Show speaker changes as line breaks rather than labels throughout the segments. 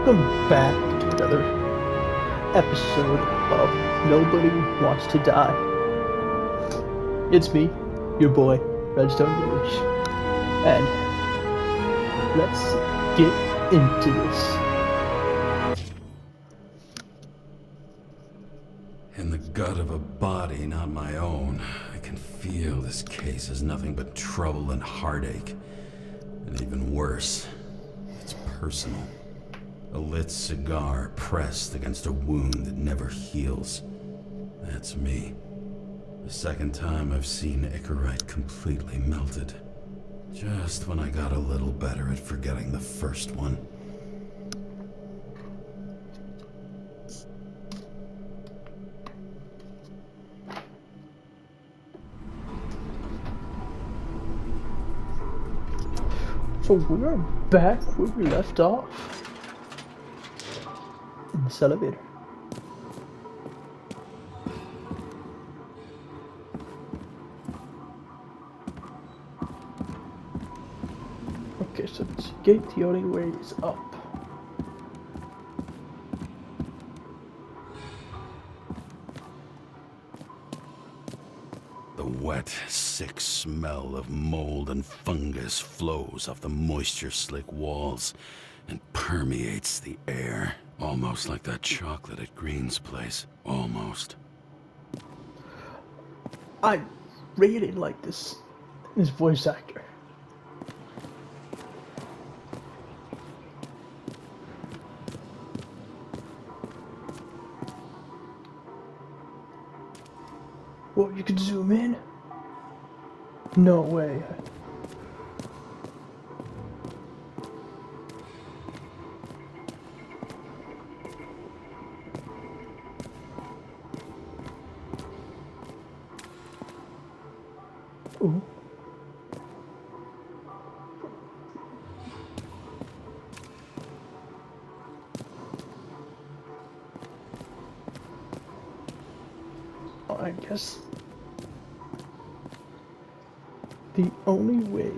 Welcome back to another episode of Nobody Wants to Die. It's me, your boy, Redstone Village, and let's get into this.
In the gut of a body not my own, I can feel this case is nothing but trouble and heartache. And even worse, it's personal. A lit cigar pressed against a wound that never heals. That's me. The second time I've seen Icarite completely melted. Just when I got a little better at forgetting the first one.
So we're back where we left off. In this elevator. Okay, so this gate, the only way is up.
The wet, sick smell of mold and fungus flows off the moisture-slick walls and permeates the air. Almost like that chocolate at Green's place. Almost.
I really like this voice actor. Well, you could zoom in? No way. Ooh. I guess the only way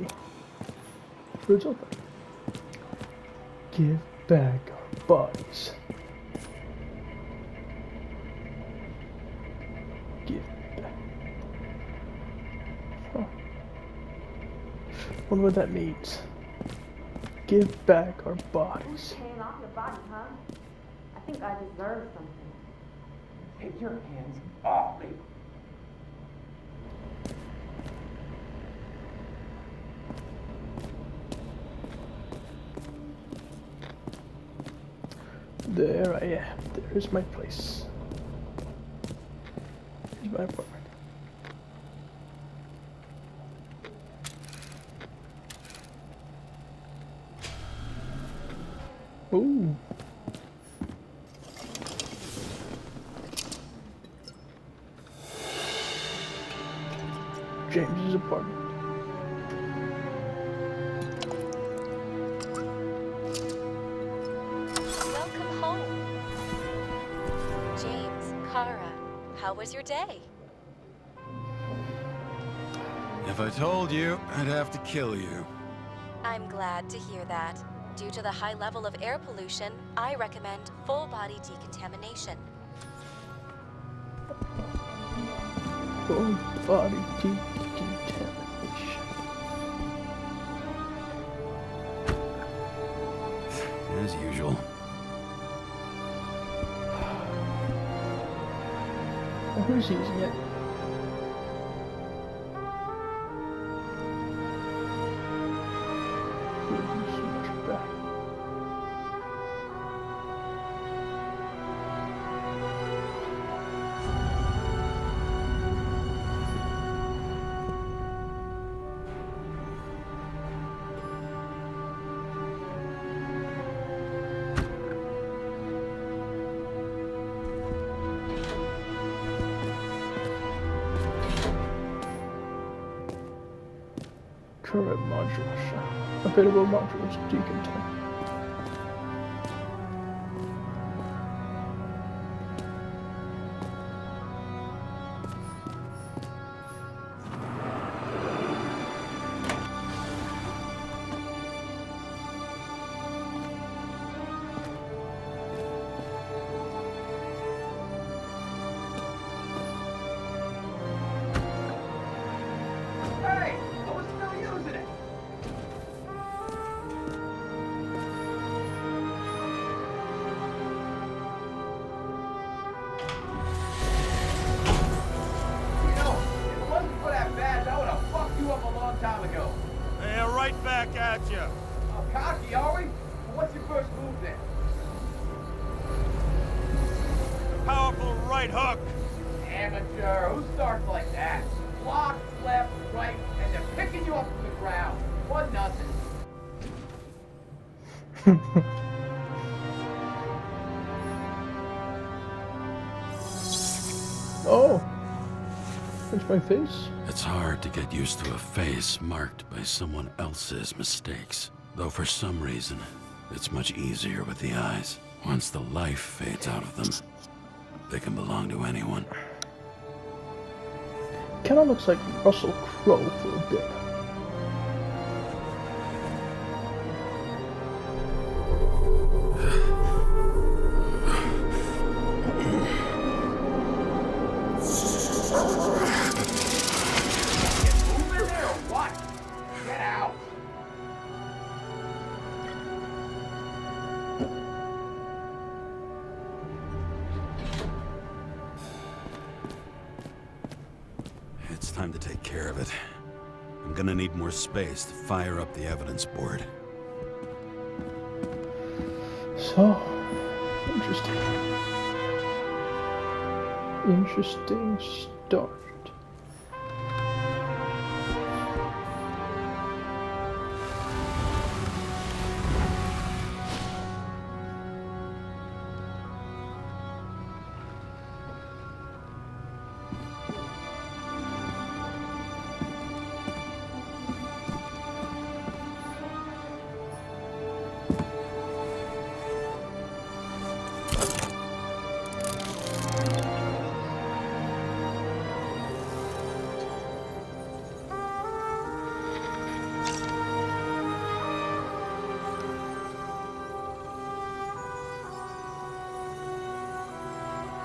it's open. Give back our bodies. Give back. Huh. Wonder what that means. Give back our bodies.
Paying off your body, huh? I think I deserve something.
Take your hands off me.
There I am. There's my place. Here's my apartment. Ooh. James's apartment.
Welcome home. James, Kara, how was your day?
If I told you, I'd have to kill you.
I'm glad to hear that. Due to the high level of air pollution, I recommend full body decontamination.
Full body decontamination.
As usual.
Who's using it? Current modules. Available modules decontaminate.
long time ago.
Hey, right back at you.
Oh, cocky, are we? Well, what's your first move then?
Powerful right hook.
Amateur. Who starts like that? Block, left, right, and they're picking you up from the ground. 1-0.
Oh! That's my face?
It's hard to get used to a face marked by someone else's mistakes. Though for some reason, it's much easier with the eyes. Once the life fades out of them, they can belong to anyone.
Kinda looks like Russell Crowe for a bit.
Move in there or what? Get out.
It's time to take care of it. I'm gonna need more space to fire up the evidence board.
So, interesting. Interesting start.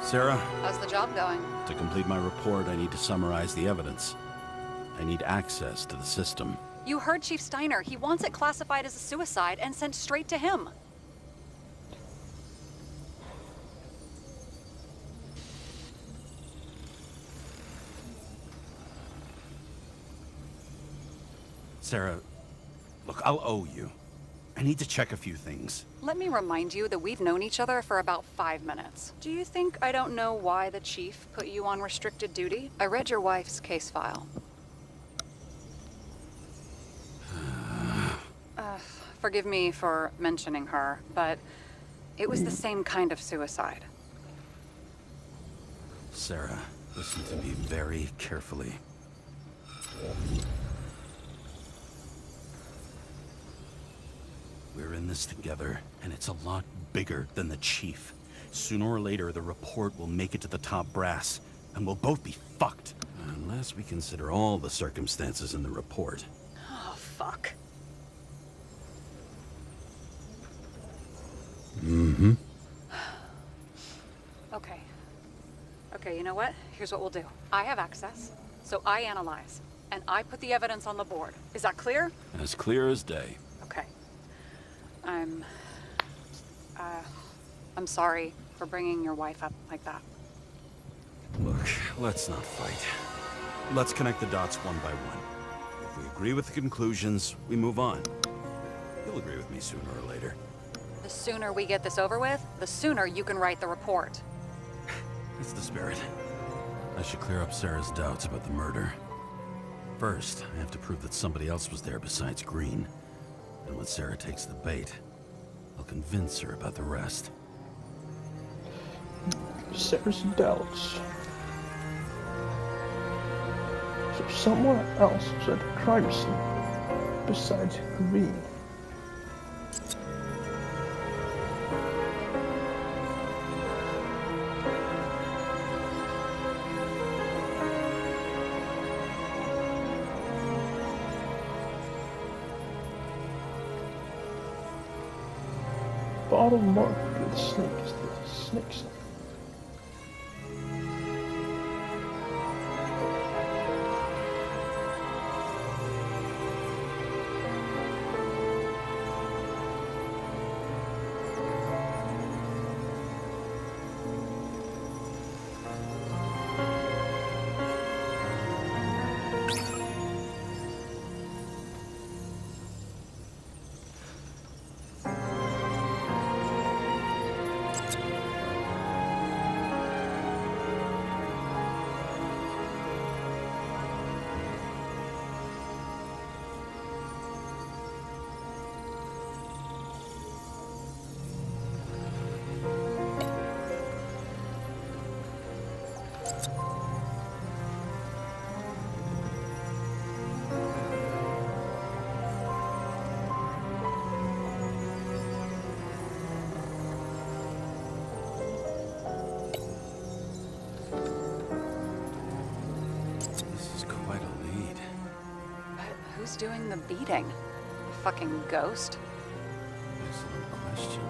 Sarah,
How's the job going?
to complete my report, I need to summarize the evidence. I need access to the system.
You heard Chief Steiner. He wants it classified as a suicide and sent straight to him.
Sarah, look, I'll owe you. I need to check a few things.
Let me remind you that we've known each other for about 5 minutes. Do you think I don't know why the chief put you on restricted duty? I read your wife's case file. Forgive me for mentioning her, but it was the same kind of suicide.
Sarah, listen to me very carefully. We're in this together, and it's a lot bigger than the chief. Sooner or later, the report will make it to the top brass, and we'll both be fucked. Unless we consider all the circumstances in the report.
Oh, fuck.
Mm-hmm.
Okay. Okay, you know what? Here's what we'll do. I have access, so I analyze, and I put the evidence on the board. Is that clear?
As clear as day.
Okay. I'm sorry for bringing your wife up like that.
Look, let's not fight. Let's connect the dots one by one. If we agree with the conclusions, we move on. You'll agree with me sooner or later.
The sooner we get this over with, the sooner you can write the report.
That's the spirit. I should clear up Sarah's doubts about the murder. First, I have to prove that somebody else was there besides Green. And when Sarah takes the bait, I'll convince her about the rest.
Sarah's doubts. So someone else was at the crime scene besides Green. Bottle marked with snakes. Snakes.
who's doing the beating? A fucking ghost?
Excellent question.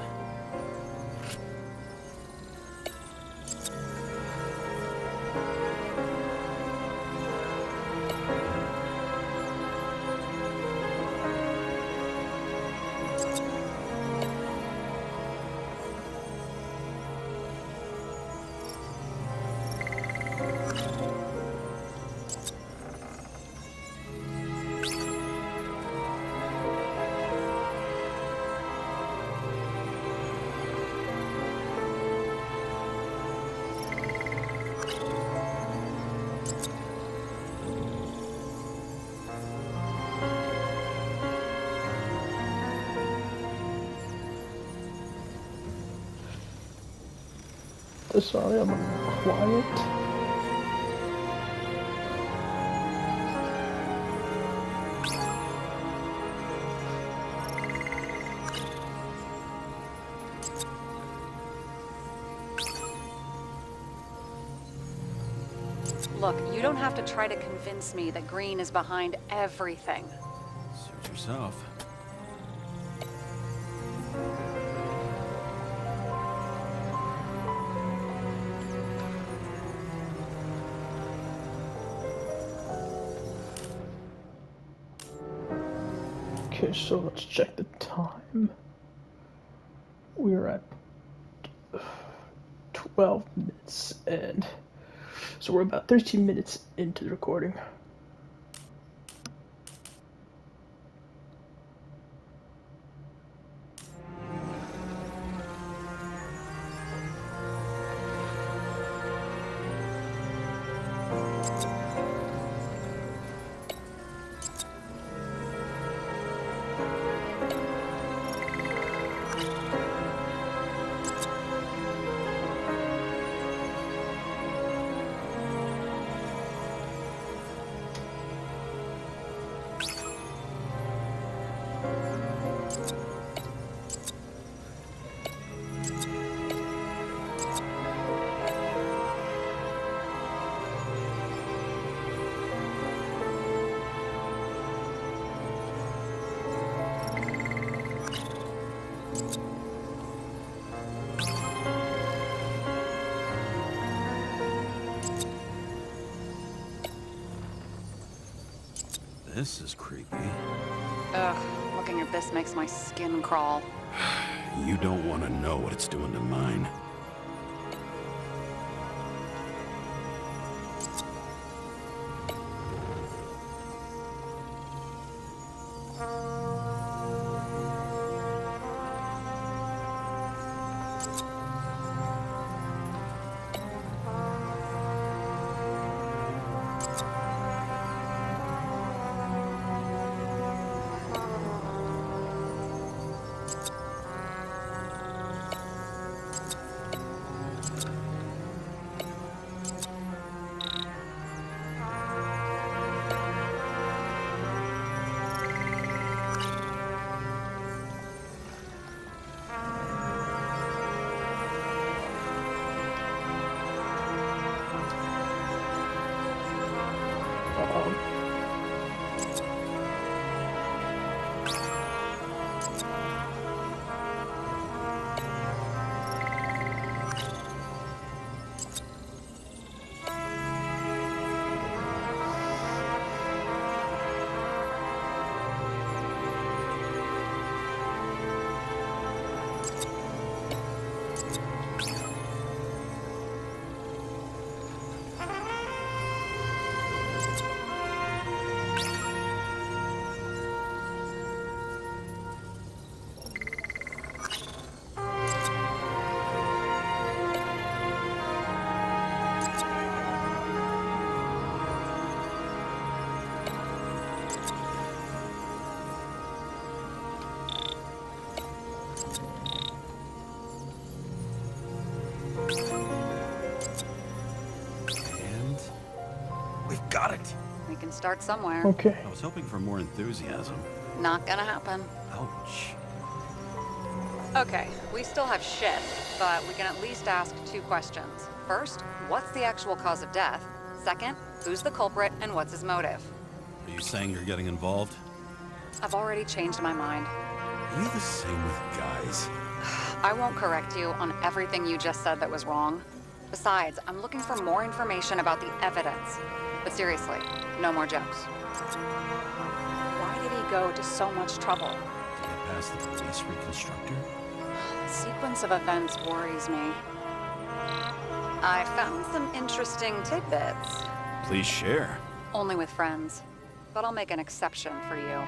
Sorry, I'm quiet.
Look, you don't have to try to convince me that Green is behind everything.
Suit yourself.
Okay, so let's check the time. We're at 12 minutes, and so we're about 13 minutes into the recording.
This is creepy.
Ugh, looking at this makes my skin crawl.
You don't want to know what it's doing to mine.
Got it.
We can start somewhere.
Okay.
I was hoping for more enthusiasm.
Not gonna happen.
Ouch.
Okay, we still have shit, but we can at least ask 2 questions. First, what's the actual cause of death? Second, who's the culprit and what's his motive?
Are you saying you're getting involved?
I've already changed my mind.
Are you the same with guys?
I won't correct you on everything you just said that was wrong. Besides, I'm looking for more information about the evidence. But seriously, no more jokes. Why did he go to so much trouble?
To get past the police reconstructor?
The sequence of events worries me. I found some interesting tidbits.
Please share.
Only with friends. But I'll make an exception for you.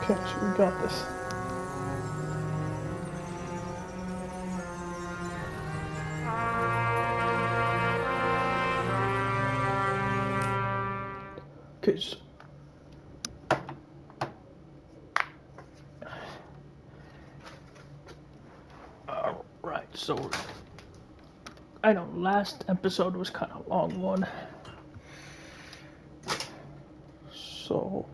Catch, we got this. Okay, so alright, so I know last episode was kind of a long one. So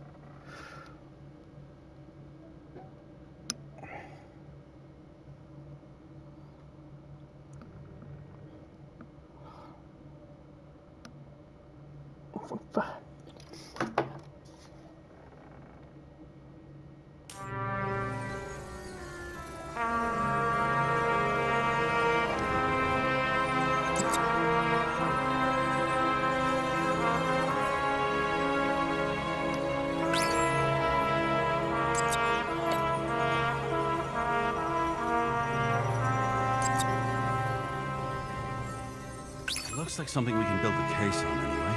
Looks like something we can build a case on anyway.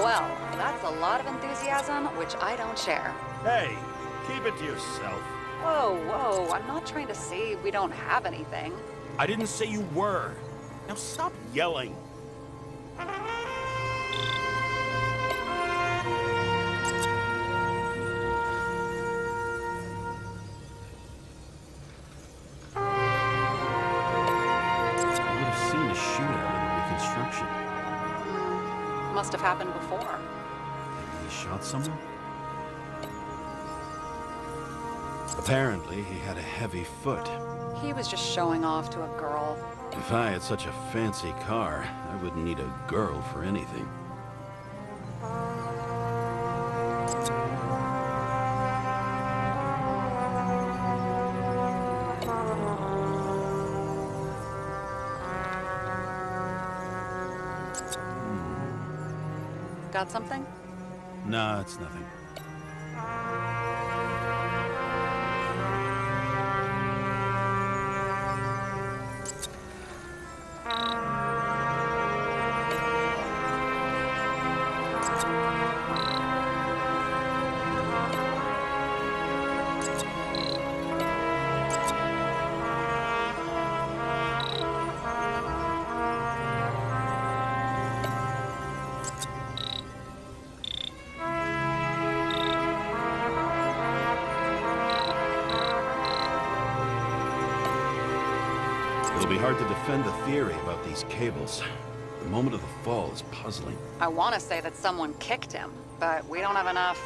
Well, that's a lot of enthusiasm, which I don't share.
Hey, keep it to yourself.
Whoa, whoa, I'm not trying to say we don't have anything.
I didn't say you were. Now stop yelling.
I would have seen a shootout in the reconstruction.
Must have happened before.
Maybe he shot someone? Apparently, he had a heavy foot.
He was just showing off to a girl.
If I had such a fancy car, I wouldn't need a girl for anything.
Got something?
Nah, it's nothing. It'll be hard to defend the theory about these cables. The moment of the fall is puzzling.
I want to say that someone kicked him, but we don't have enough.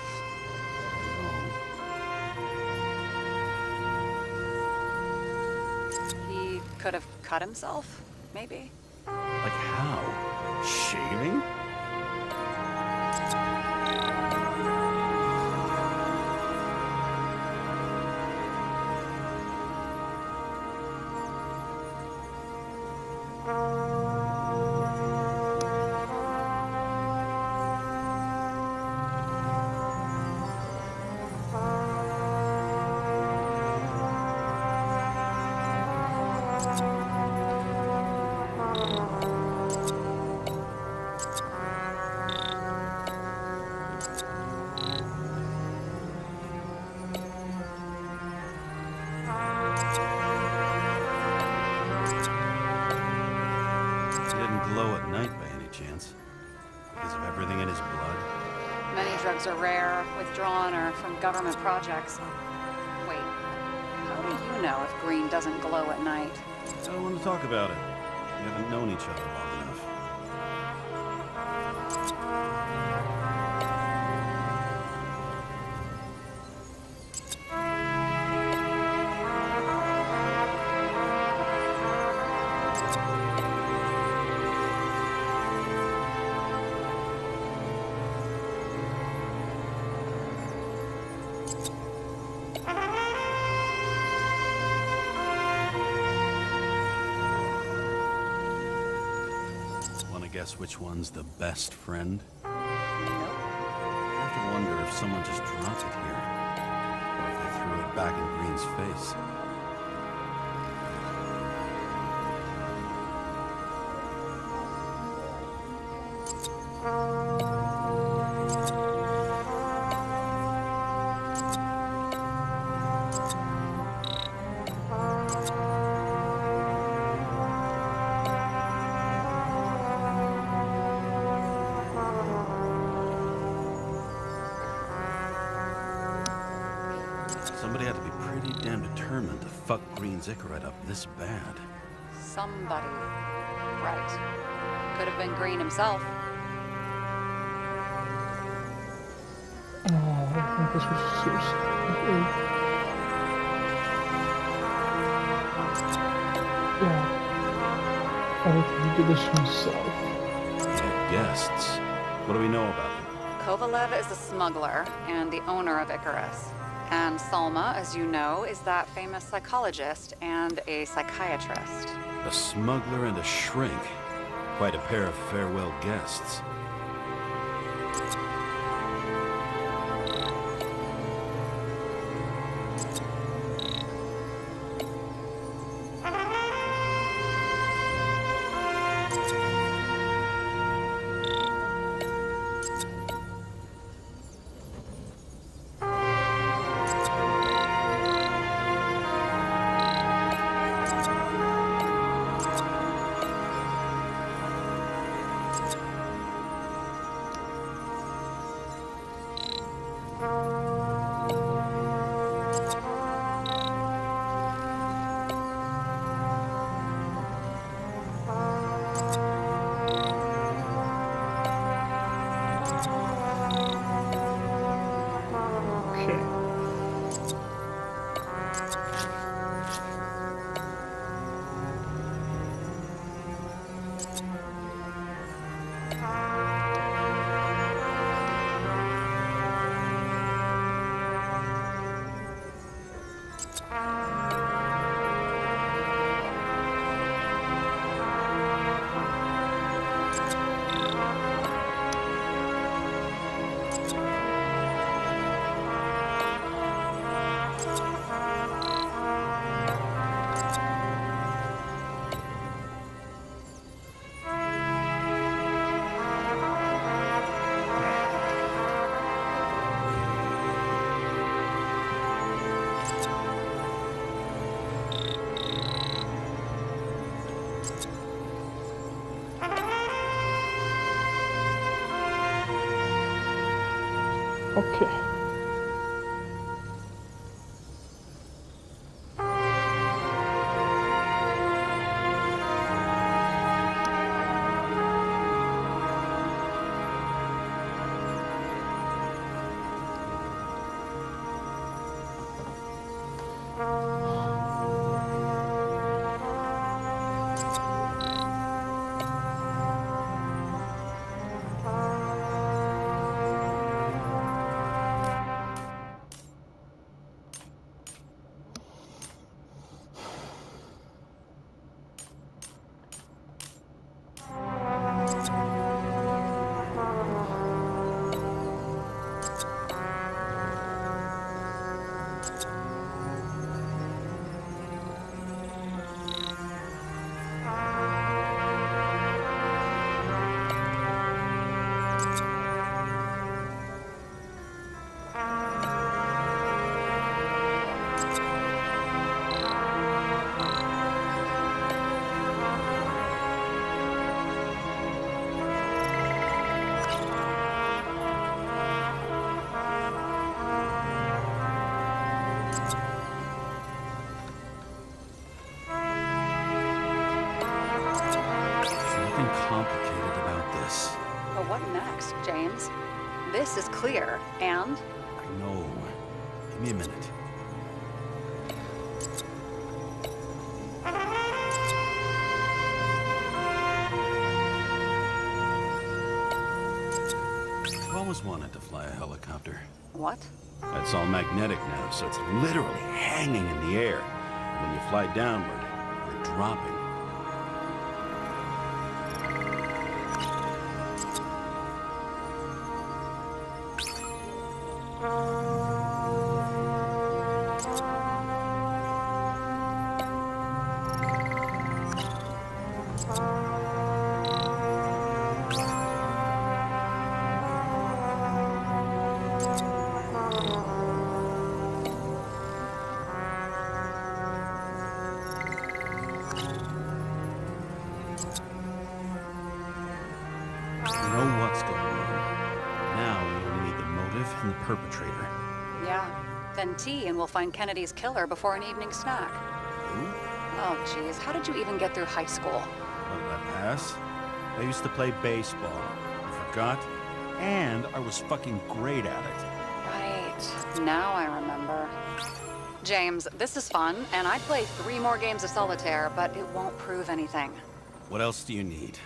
He could have cut himself, maybe?
Like how? Shaving?
drugs are rare, withdrawn, or from government projects. Wait, how do you know if green doesn't glow at night?
I don't want to talk about it. We haven't known each other long enough. Guess which one's the best friend? I have to wonder if someone just dropped it here, or if they threw it back in Green's face. Somebody had to be pretty damn determined to fuck Green's Icarite up this bad.
Somebody. Right. Could have been Green himself.
Oh, I think this was seriously. Yeah. I don't think he did this himself.
He had guests. What do we know about them?
Kovalev is a smuggler and the owner of Icarus. And Salma, as you know, is that famous psychologist and a psychiatrist.
A smuggler and a shrink. Quite a pair of farewell guests.
Okay.
There's nothing complicated about this.
But what next, James? This is clear, and
I know. Give me a minute. I've always wanted to fly a helicopter.
what?
It's all magnetic now, so it's literally hanging in the air. When you fly downward, you're dropping. You know what's going on. Now we only need the motive and the perpetrator.
Yeah. Then tea and we'll find Kennedy's killer before an evening snack.
Who?
Oh, jeez. How did you even get through high school?
Let that pass. I used to play baseball. You forgot? And I was fucking great at it.
Right. Now I remember. James, this is fun, and I'd play 3 more games of solitaire, but it won't prove anything.
What else do you need?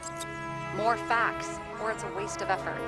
More facts, or it's a waste of effort.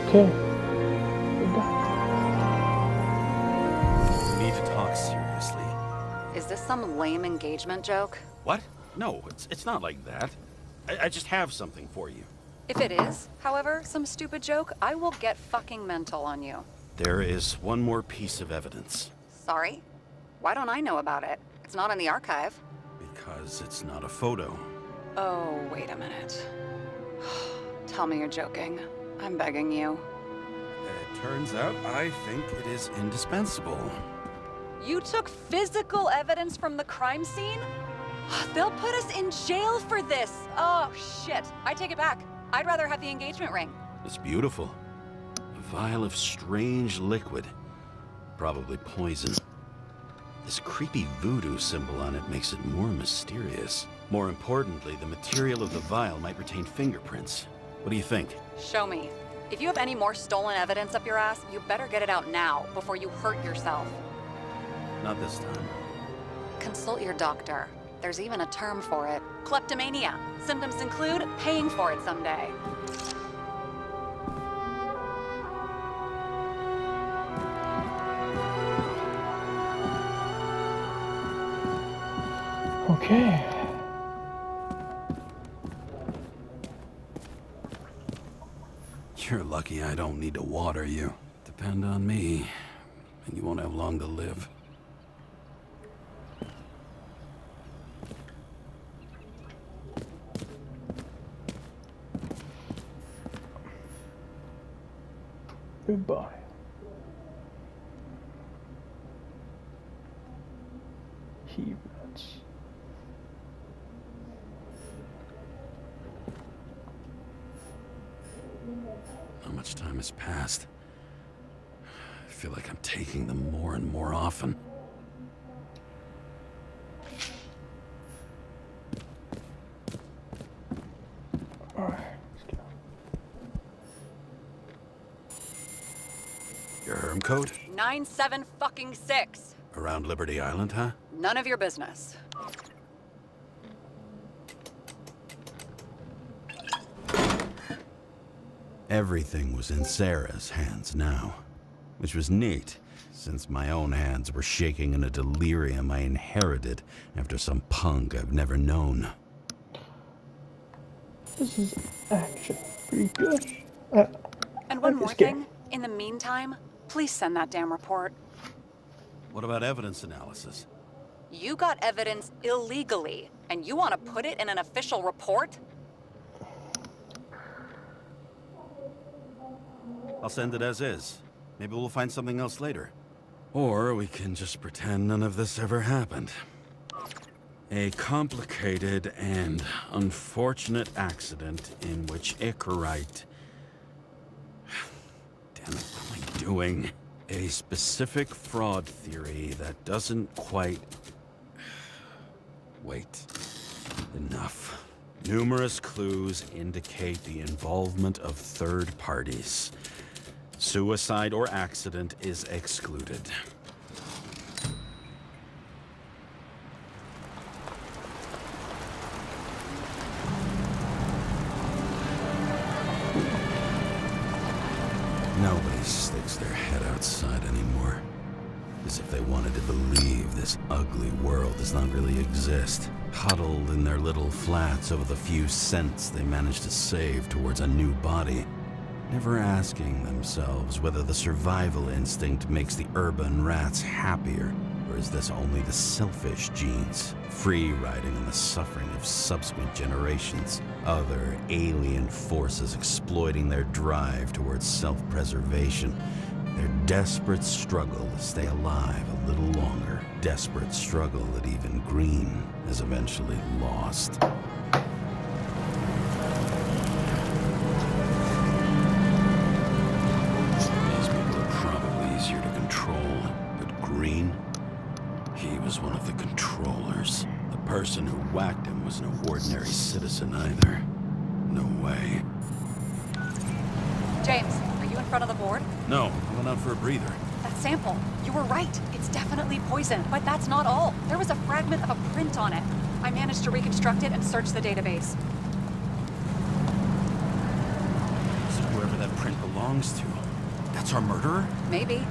Okay. We're done.
We need to talk seriously.
Is this some lame engagement joke?
What? No, it's not like that. I just have something for you.
If it is, however, some stupid joke, I will get fucking mental on you.
There is one more piece of evidence.
Sorry? Why don't I know about it? It's not in the archive.
Because it's not a photo.
Oh, wait a minute. Tell me you're joking. I'm begging you.
It turns out I think it is indispensable.
You took physical evidence from the crime scene? They'll put us in jail for this. Oh, shit. I take it back. I'd rather have the engagement ring.
It's beautiful. A vial of strange liquid. Probably poison. This creepy voodoo symbol on it makes it more mysterious. More importantly, the material of the vial might retain fingerprints. What do you think?
Show me. If you have any more stolen evidence up your ass, you better get it out now before you hurt yourself.
Not this time.
Consult your doctor. There's even a term for it. Kleptomania. Symptoms include paying for it someday.
Okay.
You're lucky I don't need to water you. Depend on me, and you won't have long to live.
Goodbye. He-Rats.
How much time has passed? I feel like I'm taking them more and more often.
Alright, let's go.
Your Herm code?
97 fucking 6.
Around Liberty Island, huh?
None of your business.
Everything was in Sarah's hands now, which was neat, since my own hands were shaking in a delirium I inherited after some punk I've never known.
This is actually pretty good.
And one
like
more
this game.
thing. In the meantime, please send that damn report.
What about evidence analysis?
You got evidence illegally, and you want to put it in an official report?
I'll send it as is. Maybe we'll find something else later.
Or we can just pretend none of this ever happened. A complicated and unfortunate accident in which Icarite... Damn it, what am I doing? A specific fraud theory that doesn't quite... Wait. Enough. Numerous clues indicate the involvement of third parties. Suicide or accident is excluded. Nobody sticks their head outside anymore. As if they wanted to believe this ugly world does not really exist. Huddled in their little flats over the few cents they managed to save towards a new body. Never asking themselves whether the survival instinct makes the urban rats happier, or is this only the selfish genes, free riding on the suffering of subsequent generations, other alien forces exploiting their drive towards self-preservation, their desperate struggle to stay alive a little longer, desperate struggle that even Green has eventually lost. These people are probably easier to control, but Green, he was one of the controllers. The person who whacked him was no ordinary citizen either. No way.
James, are you in front of the board?
No, I went out for a breather.
That sample. You were right. It's definitely poison, but that's not all. There was a fragment of a print on it. I managed to reconstruct it and search the database.
So whoever that print belongs to, that's our murderer?
Maybe.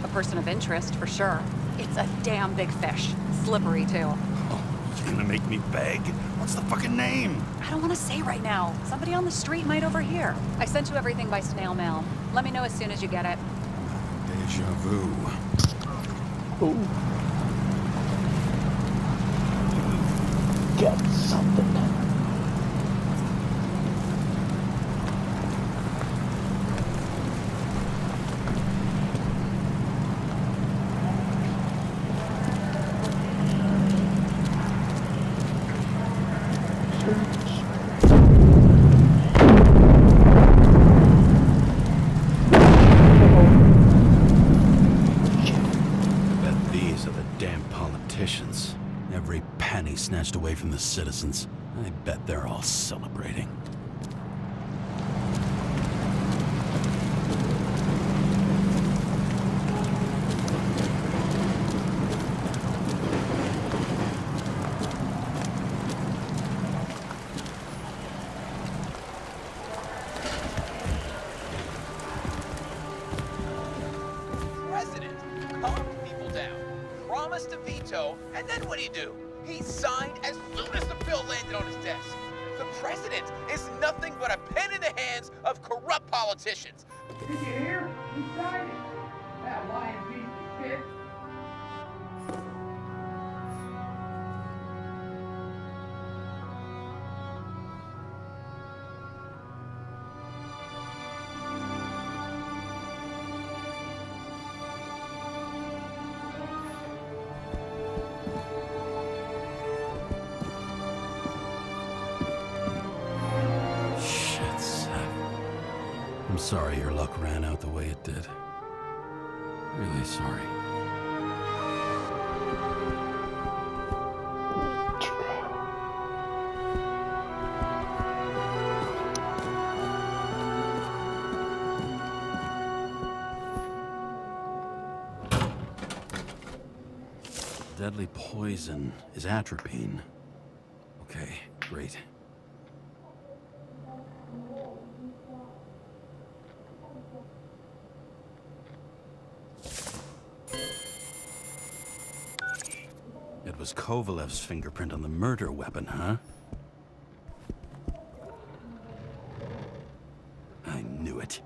A person of interest, for sure. It's a damn big fish. Slippery, too.
Oh, you're gonna make me beg? What's the fucking name?
I don't want to say right now. Somebody on the street might overhear. I sent you everything by snail mail. Let me know as soon as you get it.
Deja vu.
Ooh. Get something.
Bet these are the damn politicians. Every penny snatched away from the citizens. I bet they're all celebrating.
President calmed people down, promised a veto, and then what'd he do? He signed as soon as the bill landed on his desk. The president is nothing but a pen in the hands of corrupt politicians. Did you hear? He signed it. That lying piece of shit.
Shit, Seth. I'm sorry your luck ran out the way it did. Really sorry.
Deadly poison is atropine. Okay, great. It was Kovalev's fingerprint on the murder weapon, huh? I knew it.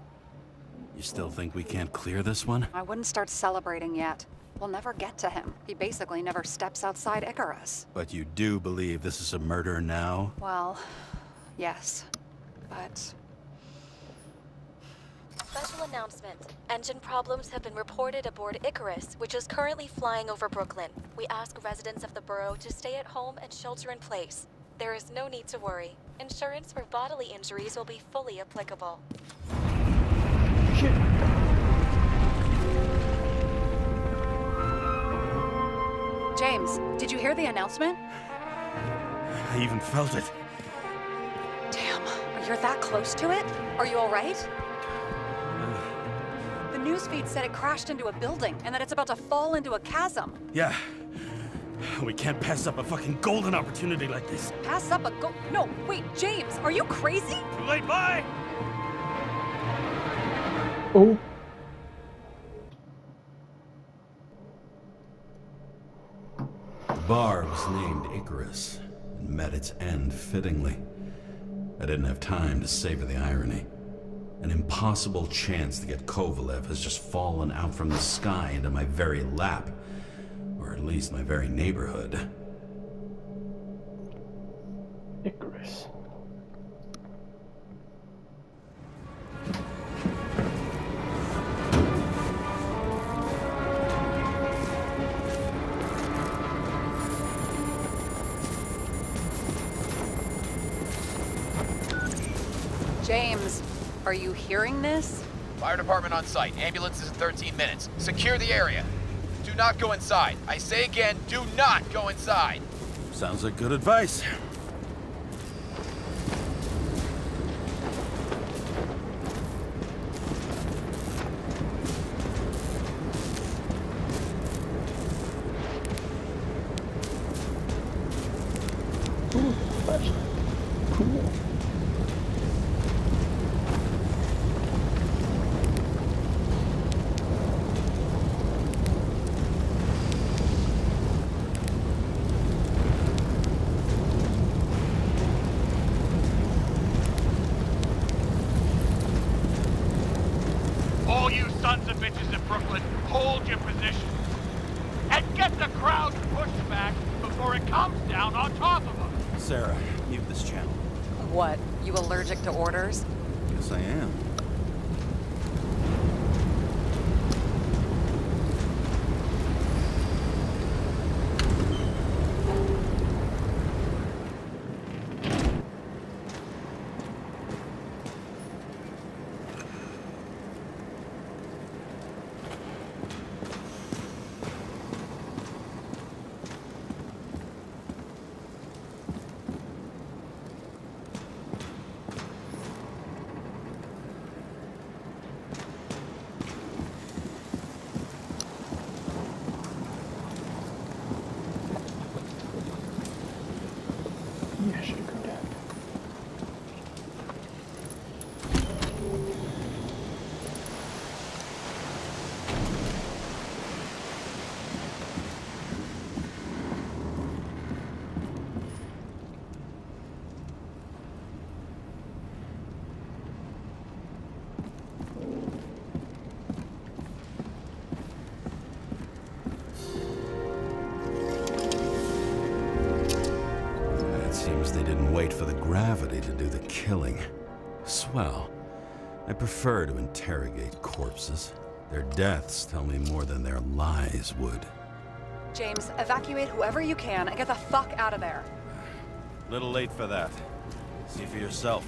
You still think we can't clear this one?
I wouldn't start celebrating yet. We'll never get to him. He basically never steps outside Icarus.
But you do believe this is a murder now?
Well, yes. But
Special announcement. Engine problems have been reported aboard Icarus, which is currently flying over Brooklyn. We ask residents of the borough to stay at home and shelter in place. There is no need to worry. Insurance for bodily injuries will be fully applicable.
Shit.
James, did you hear the announcement?
I even felt it.
Damn, you're that close to it? Are you all right? The newsfeed said it crashed into a building and that it's about to fall into a chasm.
Yeah. We can't pass up a fucking golden opportunity like this.
Pass up a No, wait, James, are you crazy?
Too late, bye!
Oh.
The bar was named Icarus and met its end fittingly. I didn't have time to savor the irony. An impossible chance to get Kovalev has just fallen out from the sky into my very lap. Or at least my very neighborhood.
Icarus.
James, are you hearing this?
Fire department on site. Ambulances in 13 minutes. Secure the area. Do not go inside. I say again, do not go inside.
Sounds like good advice.
Ooh, flashlight. Cool.
All you sons of bitches in Brooklyn, hold your position. And get the crowd pushed back before it comes down on top of them.
Sarah, mute this channel.
What, you allergic to orders?
Yes, I am.
Yeah, I should go down.
It seems they didn't wait for the gravity to do the killing. Swell. I prefer to interrogate corpses. Their deaths tell me more than their lies would.
James, evacuate whoever you can and get the fuck out of there.
Little late for that. See for yourself.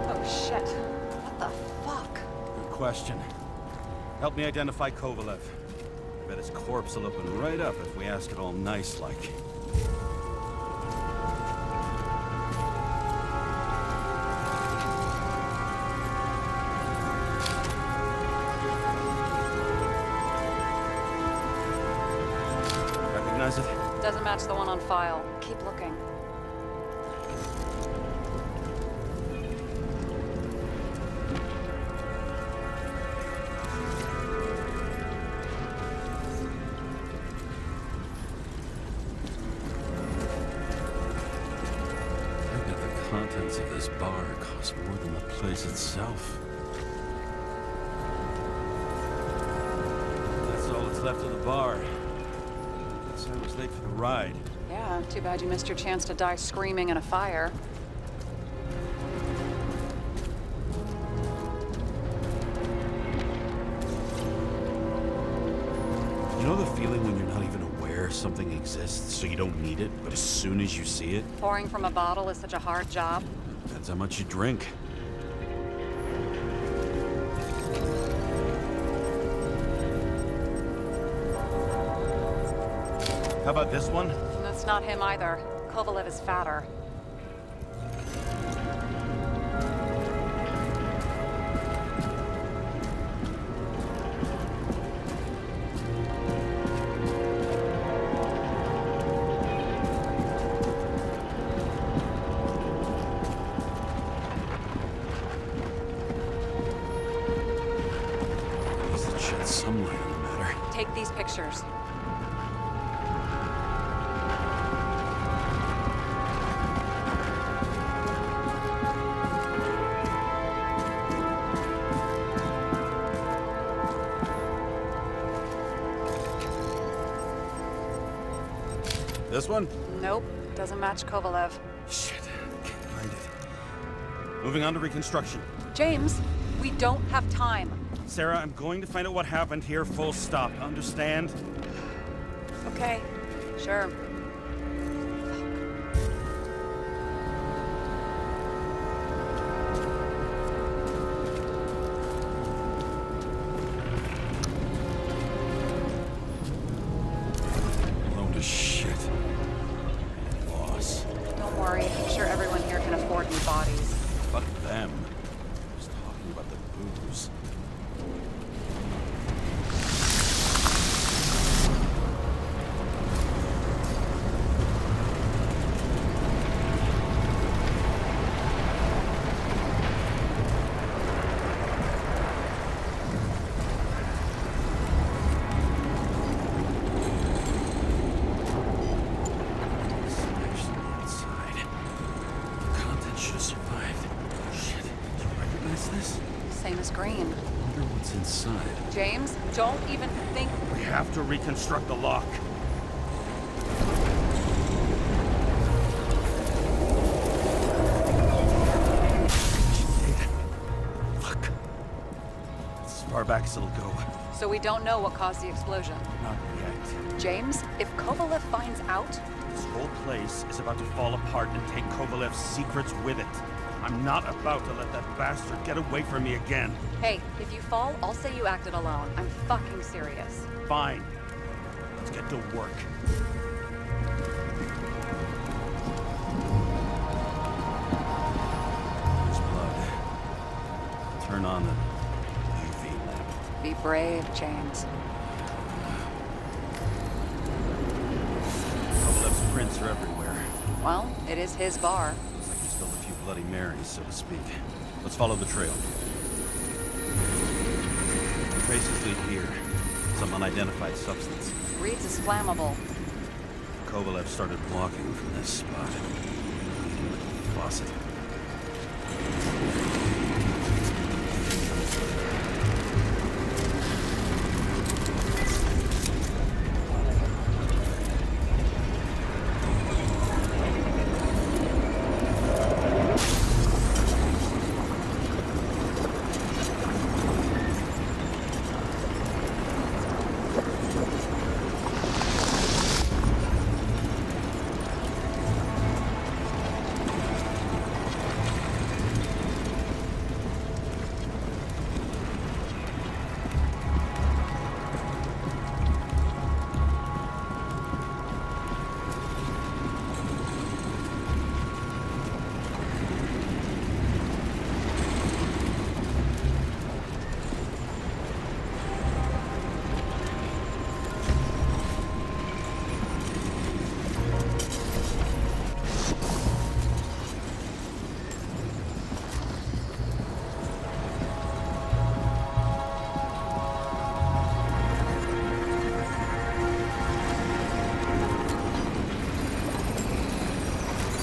Oh shit. What the fuck?
Good question. Help me identify Kovalev. I bet his corpse will open right up if we ask it all nice-like. recognize it?
Doesn't match the one on file. Keep looking.
I bet the contents of this bar cost more than the place itself. That's all that's left of the bar. Guess I was late for the ride.
Yeah, too bad you missed your chance to die screaming in a fire.
You know the feeling when you're not even aware something exists, so you don't need it, but as soon as you see it?
Pouring from a bottle is such a hard job.
Depends how much you drink. How about this one?
That's not him either. Kovalev is fatter.
Needs to shed some light on the matter.
Take these pictures.
This one?
Nope, doesn't match Kovalev.
Shit, can't find it. Moving on to reconstruction.
James, we don't have time.
Sarah, I'm going to find out what happened here, full stop. Understand?
Okay, sure.
Load of shit. Loss.
Don't worry, I'm sure everyone here can afford new bodies.
Fuck them. Just talking about the booze.
Same as green.
Wonder what's inside.
James, don't even think.
We have to reconstruct the lock.
Fuck. As far back as it'll go.
So we don't know what caused the explosion.
Not yet.
James, if Kovalev finds out,
This whole place is about to fall apart and take Kovalev's secrets with it. I'm not about to let that bastard get away from me again.
hey, if you fall, I'll say you acted alone. I'm fucking serious.
Fine. Let's get to work.
There's blood. Turn on the UV lamp.
Be brave, James.
Kovalev's prints are everywhere.
Well, it is his bar.
Looks like he spilled a few Bloody Marys, so to speak. Let's follow the trail. Traces lead here. Some unidentified substance.
Reed's is flammable.
Kovalev started walking from this spot. Leading with the faucet.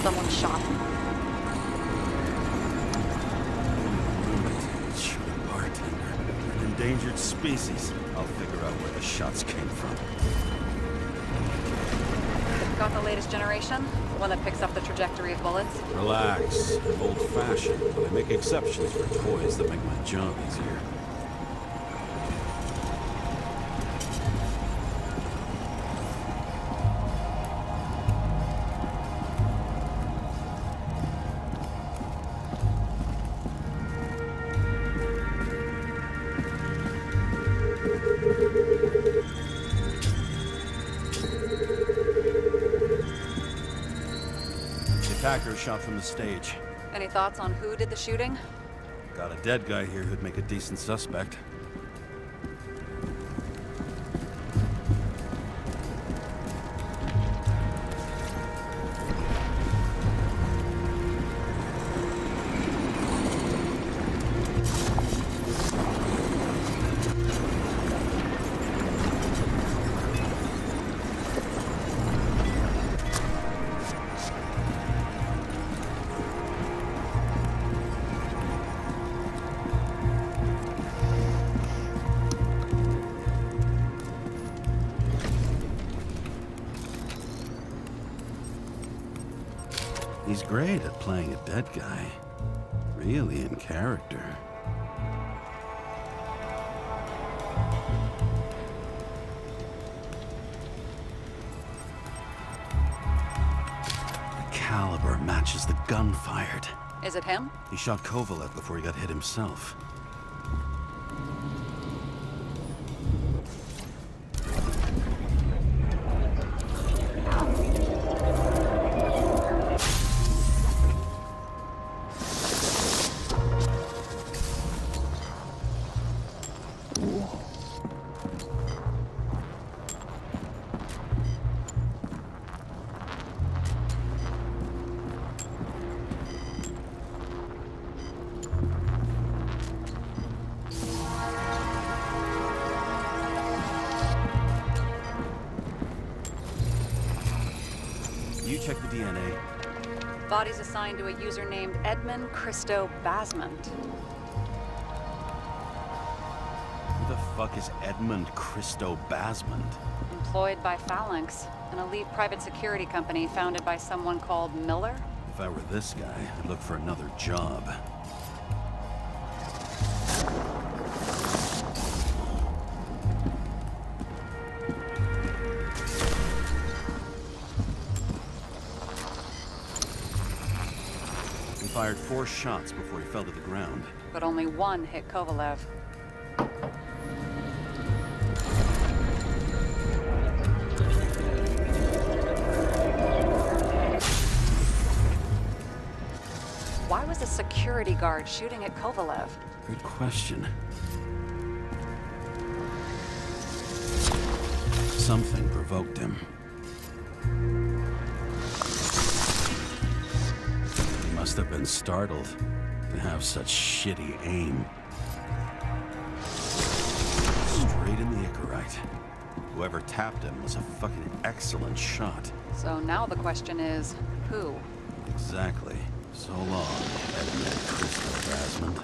Someone shot him.
Shoot a bartender.
An endangered species. I'll figure out where the shots came from.
Got the latest generation? The one that picks up the trajectory of bullets?
Relax. I'm old-fashioned, but I make exceptions for toys that make my job easier.
Attacker shot from the stage.
Any thoughts on who did the shooting?
Got a dead guy here who'd make a decent suspect.
He's great at playing a dead guy. Really in character. The caliber matches the gun fired.
Is it him?
He shot Kovalev before he got hit himself.
You check the DNA.
Body's assigned to a user named Edmund Christo Basment.
Who the fuck is Edmund Christo Basment?
Employed by Phalanx, an elite private security company founded by someone called Miller.
If I were this guy, I'd look for another job.
He fired 4 shots before he fell to the ground.
But only one hit Kovalev. Why was a security guard shooting at Kovalev?
Good question. Something provoked him. He must have been startled to have such shitty aim. Straight in the Icarite.
Whoever tapped him was a fucking excellent shot.
So now the question is, who?
Exactly. So long, Edmund Christo Basment.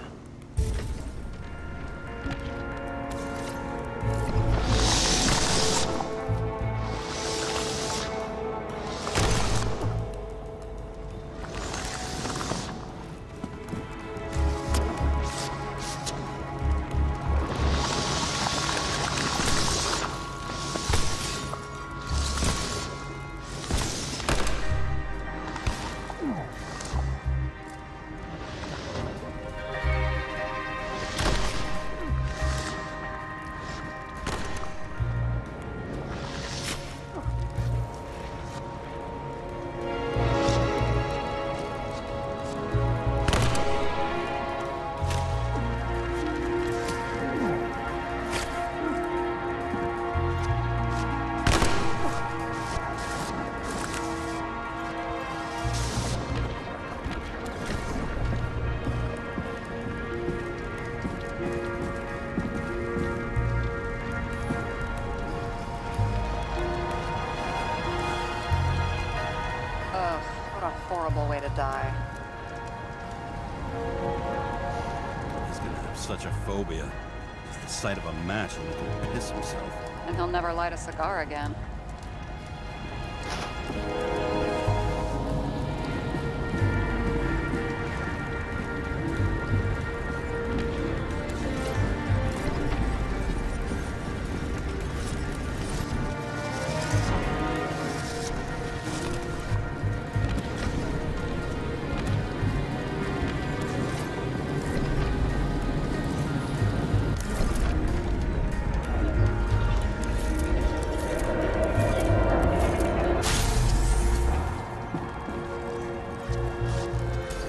die.
He's gonna have such a phobia. Just the sight of a match will make him piss himself.
And he'll never light a cigar again.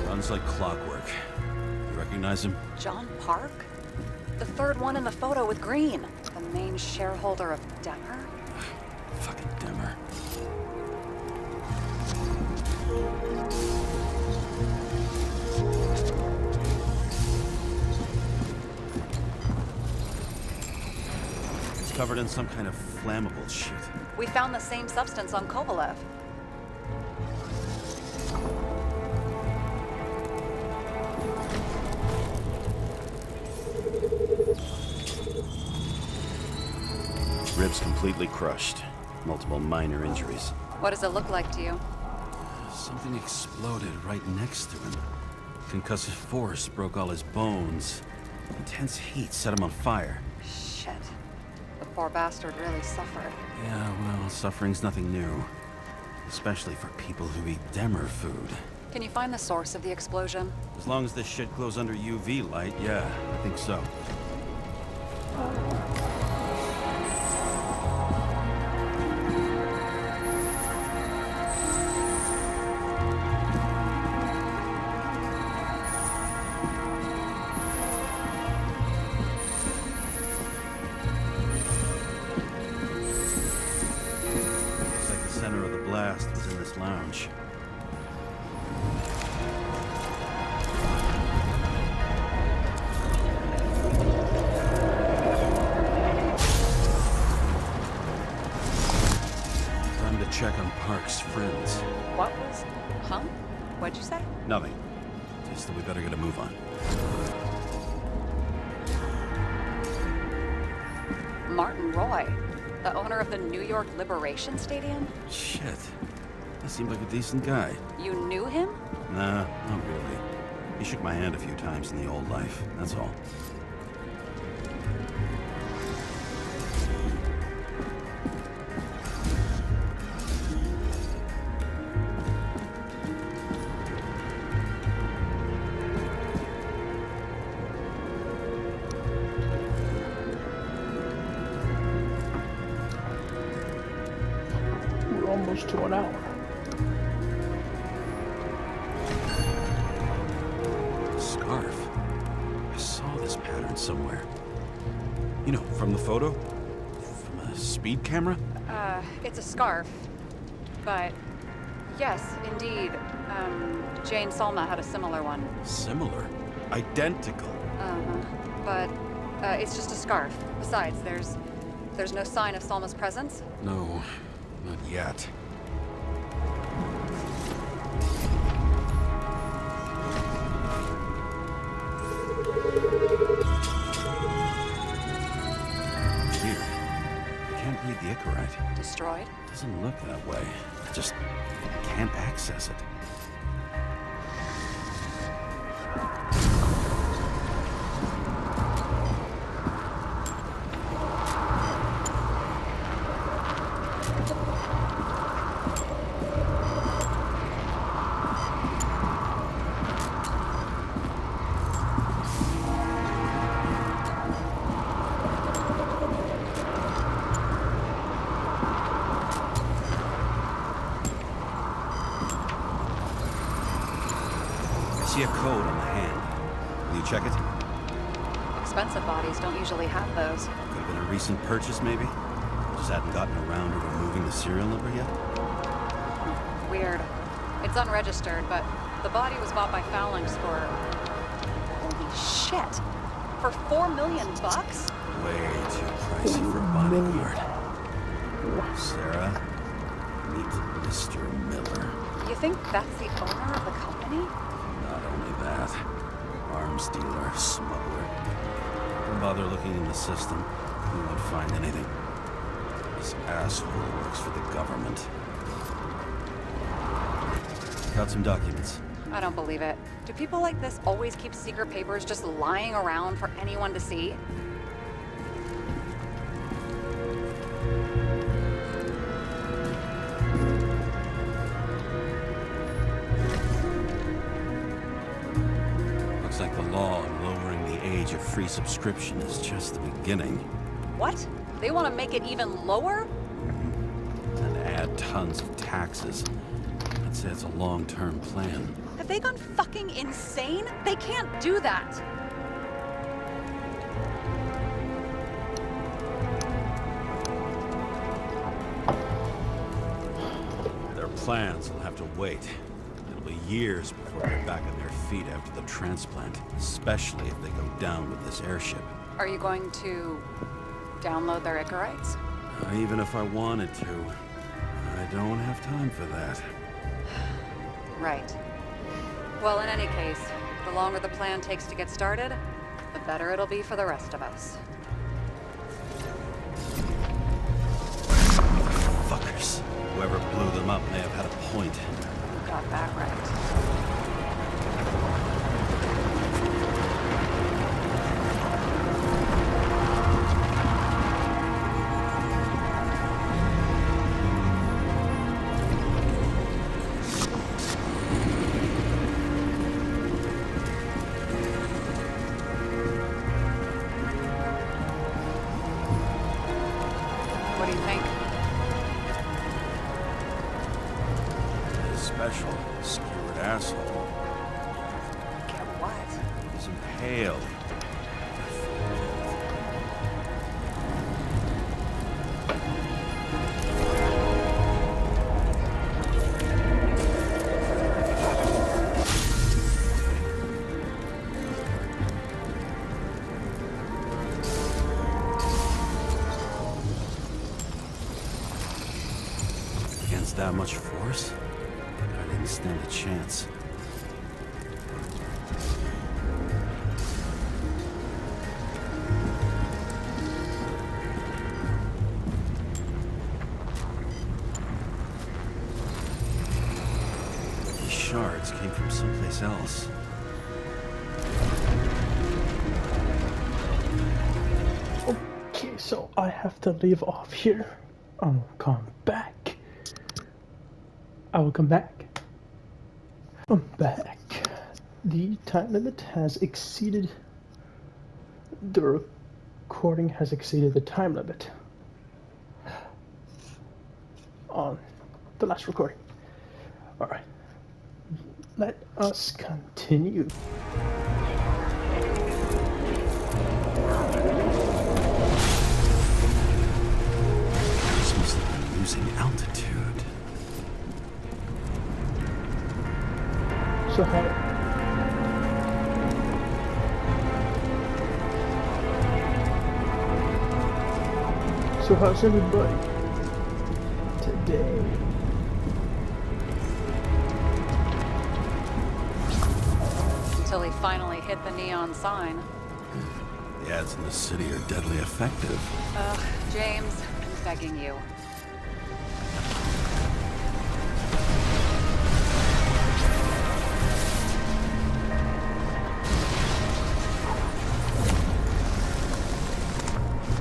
Runs like clockwork. You recognize him?
John Park? The third one in the photo with Green. The main shareholder of Demer?
Fucking Demer. It's covered in some kind of flammable shit.
We found the same substance on Kovalev.
Ribs completely crushed. Multiple minor injuries.
What does it look like to you?
Something exploded right next to him. Concussive force broke all his bones. Intense heat set him on fire.
Shit. The poor bastard really suffered.
Yeah, well, suffering's nothing new. Especially for people who eat Demer food.
Can you find the source of the explosion?
As long as this shit glows under UV light, yeah, I think so. Looks like the center of the blast was in this lounge. Time to check on Park's friends.
What was... Huh? What'd you say?
Nothing. Just that we better get a move on.
Martin Roy, the owner of the New York Liberation Stadium?
Shit. He seemed like a decent guy.
You knew him?
Nah, not really. He shook my hand a few times in the old life, that's all.
We're almost to an hour.
Scarf. I saw this pattern somewhere. You know, from the photo? From a speed camera?
It's a scarf. But, yes, indeed, Jane Salma had a similar one.
Similar. Identical.
But, it's just a scarf. Besides, there's no sign of Salma's presence.
No, not yet. Weird. I can't read the Icarite.
Destroyed?
Doesn't look that way. I just can't access it. I see a code on the hand. Will you check it?
Expensive bodies don't usually have those.
Could have been a recent purchase, maybe? Just hadn't gotten around to removing the serial number yet?
Weird. It's unregistered, but the body was bought by Phalanx for... Holy shit! For $4 million bucks?
Way too pricey for a bodyguard. Sarah, meet Mr. Miller.
You think that's the owner of the company?
Not only that, arms dealer, smuggler. Don't bother looking in the system. You won't find anything. This asshole works for the government. Got some documents.
I don't believe it. Do people like this always keep secret papers just lying around for anyone to see?
Looks like the law on lowering the age of free subscription is just the beginning.
What? They want to make it even lower?
And add tons of taxes. I'd say it's a long-term plan.
Have they gone fucking insane? They can't do that.
Their plans will have to wait. It'll be years before they're back on their feet after the transplant, especially if they go down with this airship.
Are you going to download their Icarites?
Even if I wanted to, I don't have time for that.
Right. Well, in any case, the longer the plan takes to get started, the better it'll be for the rest of us.
Fuckers. Whoever blew them up may have had a point.
You got that right. What do you think?
His special, skewered asshole.
Get what?
He's impaled. Against that much force? I didn't stand a chance. These shards came from someplace else.
Okay, so I have to leave off here. I'll come back. I will come back. I'm back. The time limit has exceeded. The recording has exceeded the time limit on the last recording. Alright. Let us continue.
This must have been losing altitude.
So how? So how's everybody today?
Until he finally hit the neon sign.
The ads in the city are deadly effective.
Ugh, James, I'm begging you.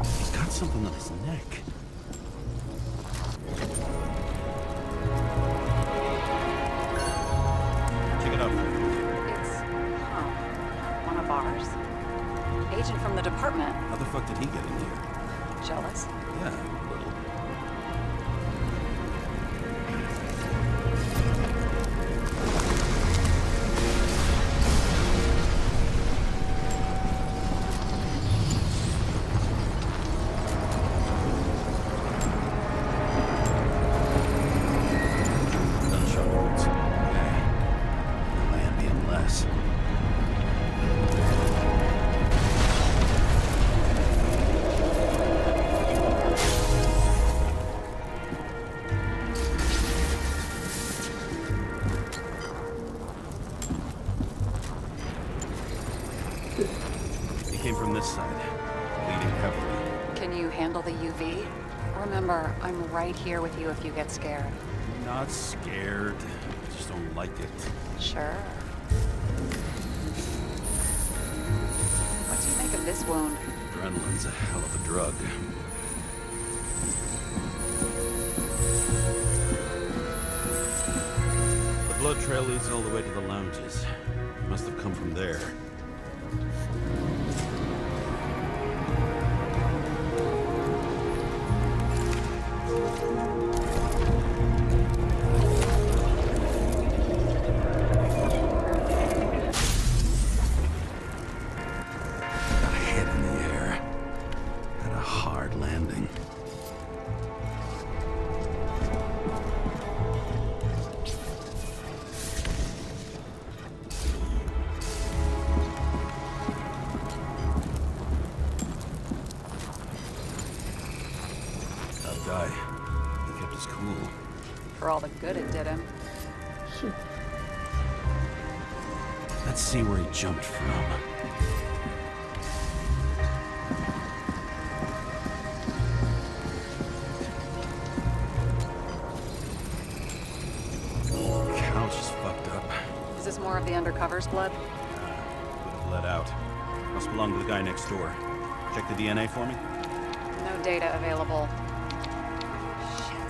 He's got something on his neck. Check it out.
It's, one of ours. Agent from the department.
How the fuck did he get in here?
Jealous?
Yeah, a little. Gunshot wounds. Okay. My ambient less.
handle the UV. Remember, I'm right here with you if you get scared.
Not scared. I just don't like it.
Sure. What do you make of this wound?
Adrenaline's a hell of a drug. The blood trail leads all the way to the lounges. Must have come from there. Got a hit in the air. Had a hard landing. Tough guy. He kept his cool.
For all the good it did him.
Shit.
Let's see where he jumped from. Couch is fucked up.
Is this more of the undercover's blood?
Would have let out. Must belong to the guy next door. Check the DNA for me.
No data available. Shit.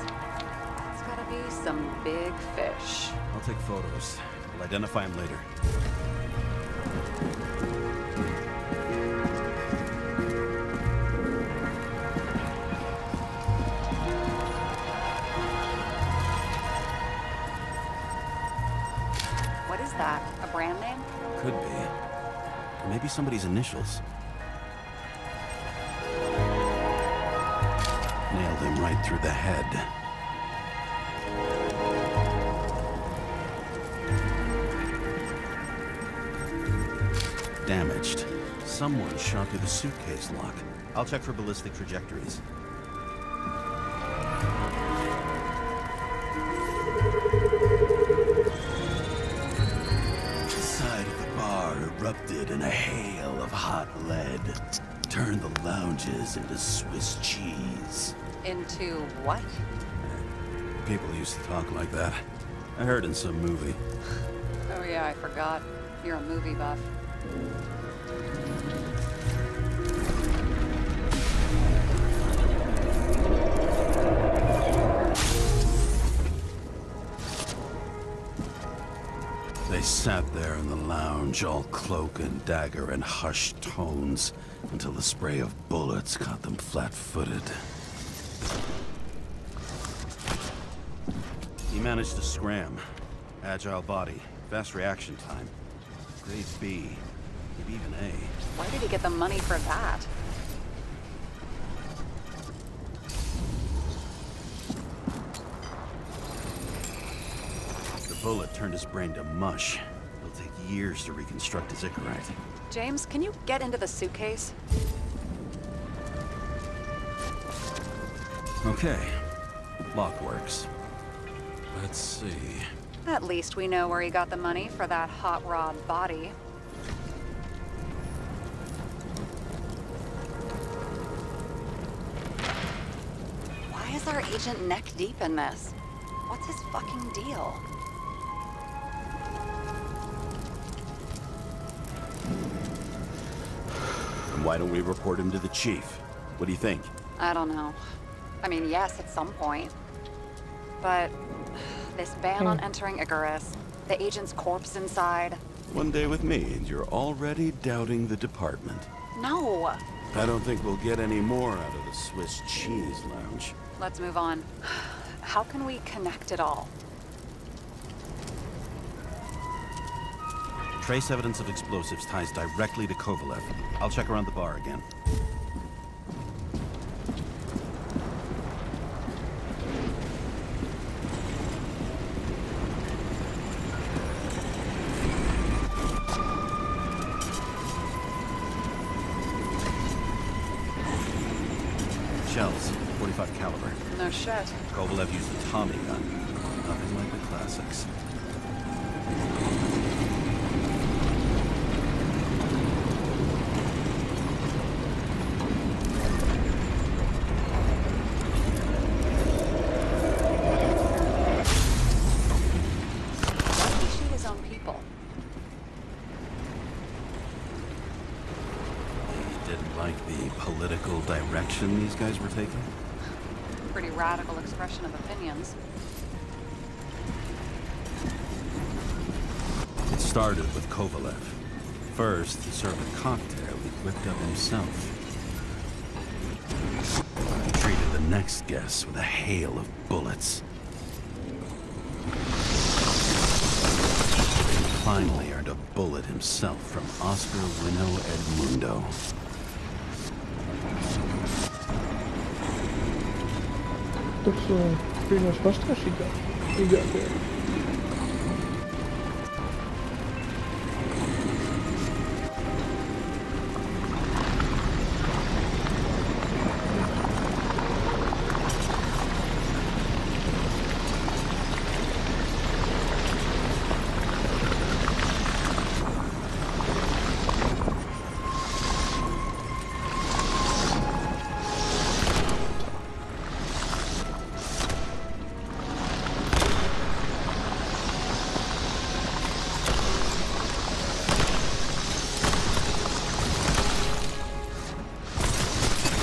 That's gotta be some big fish.
I'll take photos. We'll identify him later.
What is that? A brand name?
Could be. Or maybe somebody's initials. Nailed him right through the head. Damaged. Someone shot through the suitcase lock. I'll check for ballistic trajectories. The side of the bar erupted in a hail of hot lead. Turned the lounges into Swiss cheese.
Into what?
People used to talk like that. I heard in some movie.
Oh yeah, I forgot. You're a movie buff.
They sat there in the lounge, all cloak and dagger and hushed tones, until the spray of bullets caught them flat-footed. He managed to scram. Agile body, fast reaction time. Grade B, maybe even A.
Why did he get the money for that?
The bullet turned his brain to mush. It'll take years to reconstruct his Icarite.
James, can you get into the suitcase?
Okay. Lock works. Let's see.
At least we know where he got the money for that hot rod body. Why is our agent neck deep in this? What's his fucking deal?
And why don't we report him to the chief? What do you think?
I don't know. I mean, yes, at some point. But this ban on entering Icarus, the agent's corpse inside.
One day with me, and you're already doubting the department.
No!
I don't think we'll get any more out of the Swiss cheese lounge.
Let's move on. How can we connect it all?
Trace evidence of explosives ties directly to Kovalev. I'll check around the bar again. Shells, 45 caliber.
No shit.
Kovalev used a Tommy gun. Nothing like the classics. direction these guys were taking?
Pretty radical expression of opinions.
It started with Kovalev. First, he served a cocktail he whipped up himself. He treated the next guest with a hail of bullets. And finally earned a bullet himself from Oscar Wino Edmundo.
That's pretty much mustache you got there.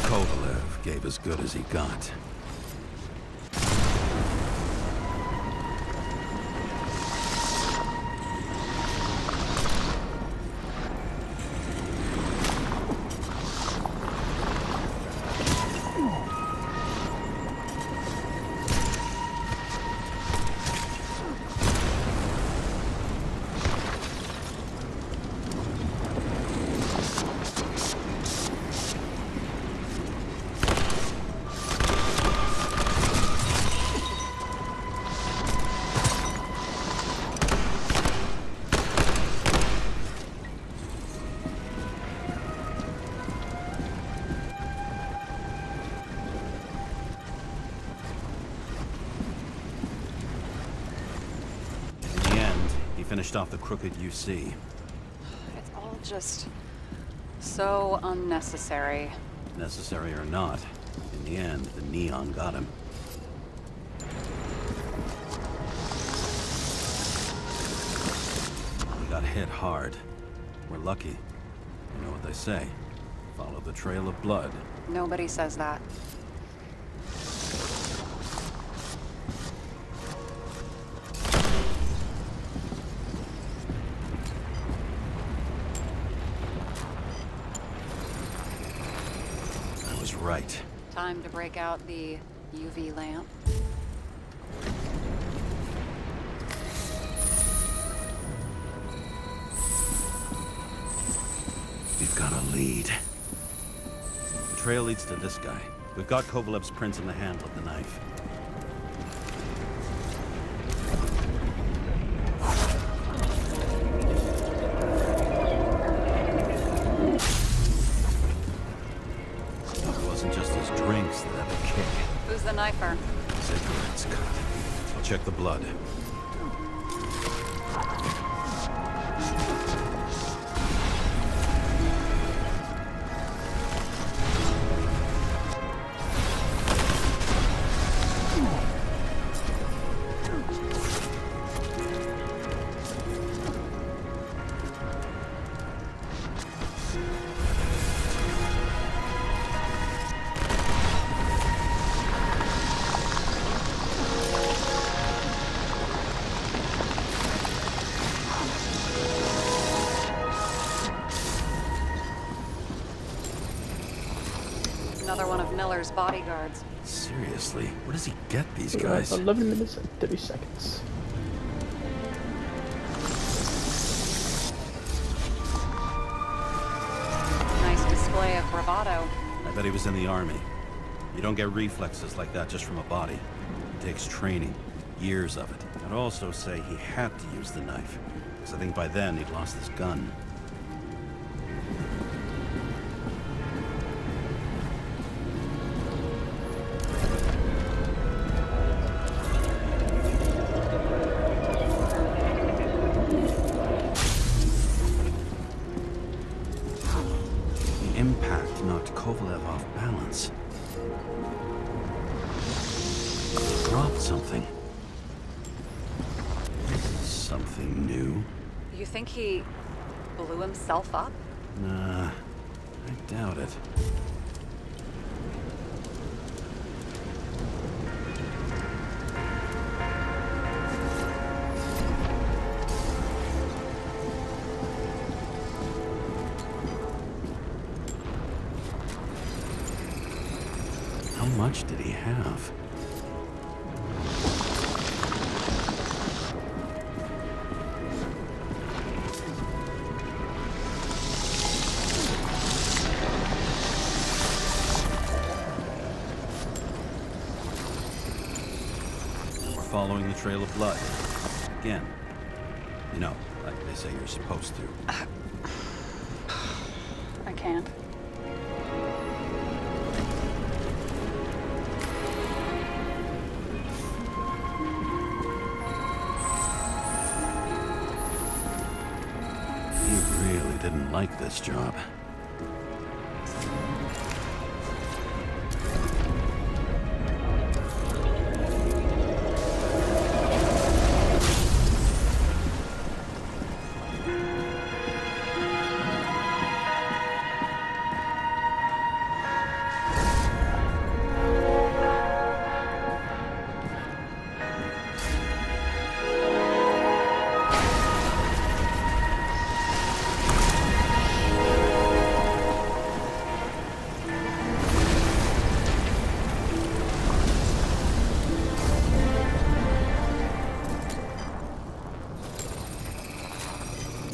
Kovalev gave as good as he got. Finished off the crooked UC.
It's all just so unnecessary.
Necessary or not, in the end, the neon got him. We got hit hard. We're lucky. You know what they say. Follow the trail of blood.
Nobody says that.
Right.
Time to break out the UV lamp.
We've got a lead. The trail leads to this guy. We've got Kovalev's prints in the handle of the knife.
Who's the knifer?
Cigarettes cut. I'll check the blood.
Another one of Miller's bodyguards.
Seriously, where does he get these guys?
11 minutes and 30 seconds.
Nice display of bravado.
I bet he was in the army. You don't get reflexes like that just from a body. It takes training, years of it. I'd also say he had to use the knife, because I think by then he'd lost his gun. Impact knocked Kovalev off balance. Dropped something. Something new?
You think he blew himself up?
Nah, I doubt it. have. We're following the trail of blood. Again. You know, like they say you're supposed to.
I can't.
He really didn't like this job.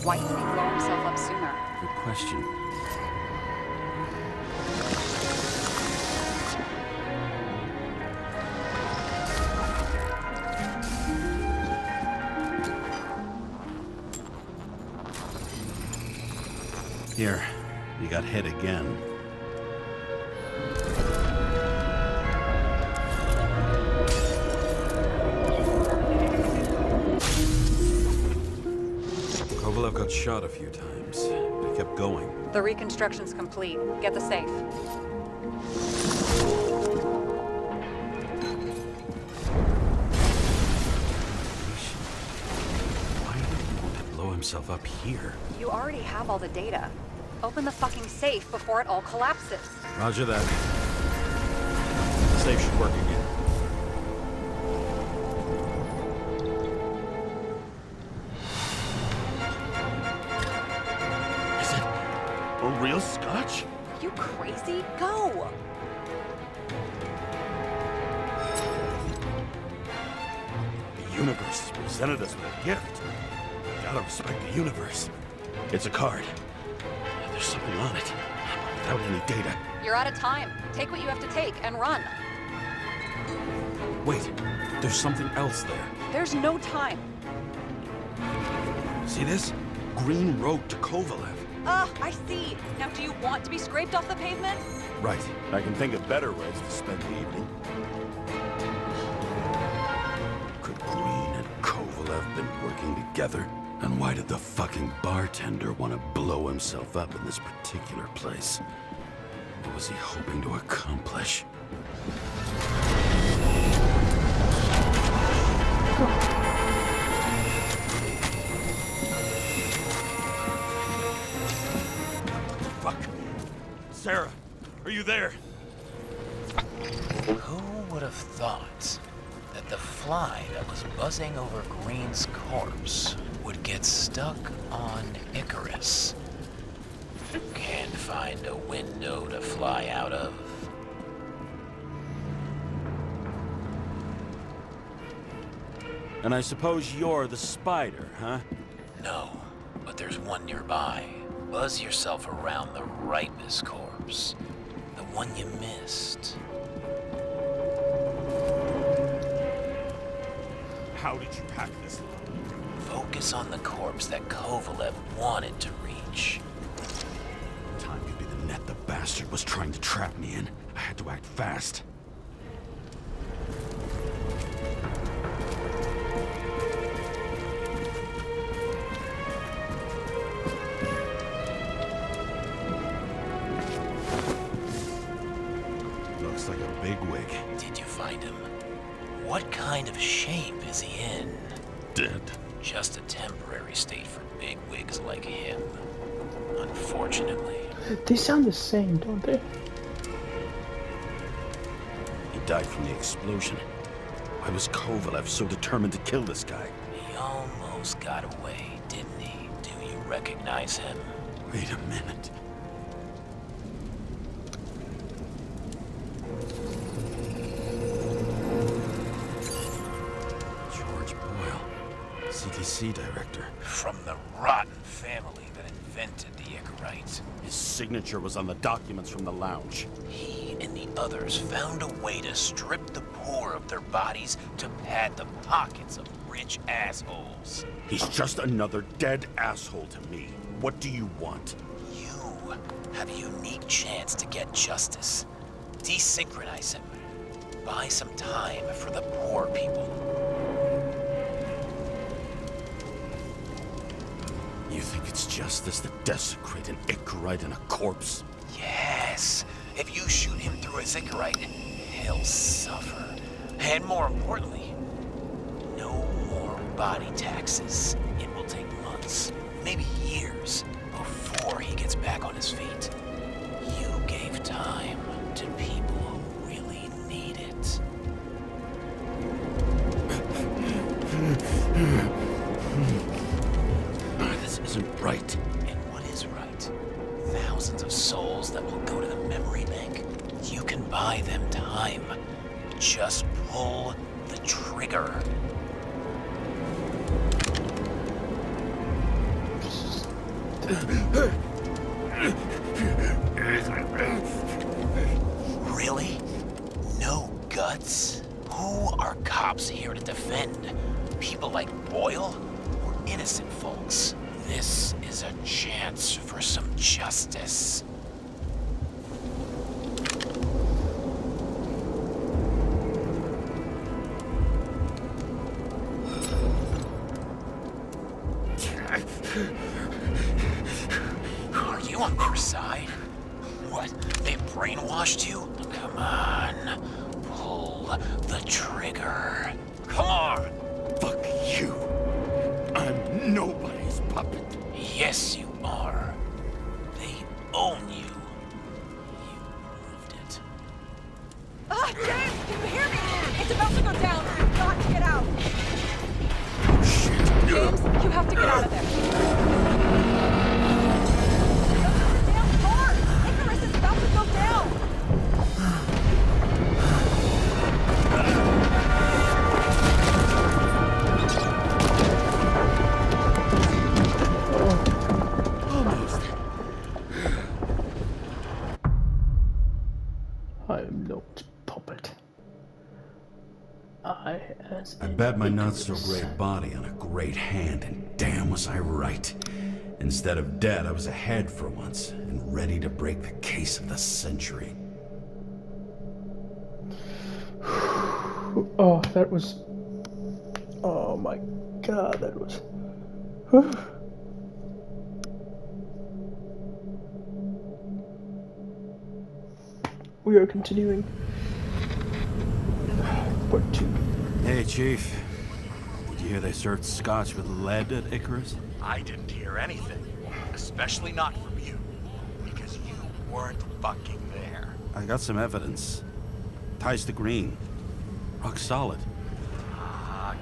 Why didn't he blow himself up sooner?
Good question. Here, you got hit again. Kovalev got shot a few times, but he kept going.
The reconstruction's complete. Get the safe.
Why would he want to blow himself up here?
You already have all the data. Open the fucking safe before it all collapses.
Roger that. The safe should work again.
Is it a real scotch?
You crazy? Go!
The universe has presented us with a gift. Gotta respect the universe. It's a card. There's something on it, without any data.
You're out of time. Take what you have to take and run.
Wait, there's something else there.
There's no time.
See this? Green Road to Kovalev.
I see. Now do you want to be scraped off the pavement?
Right.
I can think of better ways to spend the evening.
Could Green and Kovalev been working together? And why did the fucking bartender want to blow himself up in this particular place? What was he hoping to accomplish?
Fuck. Sarah, are you there?
Who would have thought that the fly that was buzzing over Green's corpse would get stuck on Icarus? Can't find a window to fly out of.
And I suppose you're the spider, huh?
No, but there's one nearby. Buzz yourself around the Ripus corpse. The one you missed.
How did you pack this load?
Focus on the corpse that Kovalev wanted to reach.
Time could be the net the bastard was trying to trap me in. I had to act fast. Looks like a bigwig.
Did you find him? What kind of shape is he in?
Dead.
Just a temporary state for big wigs like him. Unfortunately.
They sound the same, don't they?
He died from the explosion. Why was Kovalev so determined to kill this guy?
He almost got away, didn't he? Do you recognize him?
Wait a minute. CTC director.
From the rotten family that invented the Icarite.
His signature was on the documents from the lounge.
He and the others found a way to strip the poor of their bodies to pad the pockets of rich assholes.
He's just another dead asshole to me. What do you want?
You have a unique chance to get justice. Desynchronize him. Buy some time for the poor people.
You think it's justice to desecrate an Icarite and a corpse?
Yes. If you shoot him through a Icarite, he'll suffer. And more importantly, no more body taxes. It will take months, maybe years, before he gets back on his feet. You gave time to people who really need it.
This isn't right.
And what is right? Thousands of souls that will go to the memory bank. You can buy them time. Just pull the trigger. Really? No guts? Who are cops here to defend? People like Boyle? Or innocent folks? This is a chance for some justice. Are you on their side? What? They brainwashed you? Come on. Pull the trigger. Come on!
Fuck you. I'm nobody's puppet.
Yes, you are. They own you. You proved it.
Ah, James, can you hear me? It's about to go down. We've got to get out. James, you have to get out of there. Open the damn door! Icarus is about to go down!
I am not puppet. I
bet my not-so-great body on a great hand, and damn was I right. Instead of dead, I was ahead for once, and ready to break the case of the century.
Oh, that was... Oh my god, that was... We are continuing. Part 2.
Hey, Chief. Did you hear they served scotch with lead at Icarus?
I didn't hear anything, especially not from you, because you weren't fucking there.
I got some evidence. Ties to Green. Rock solid.
Fuck.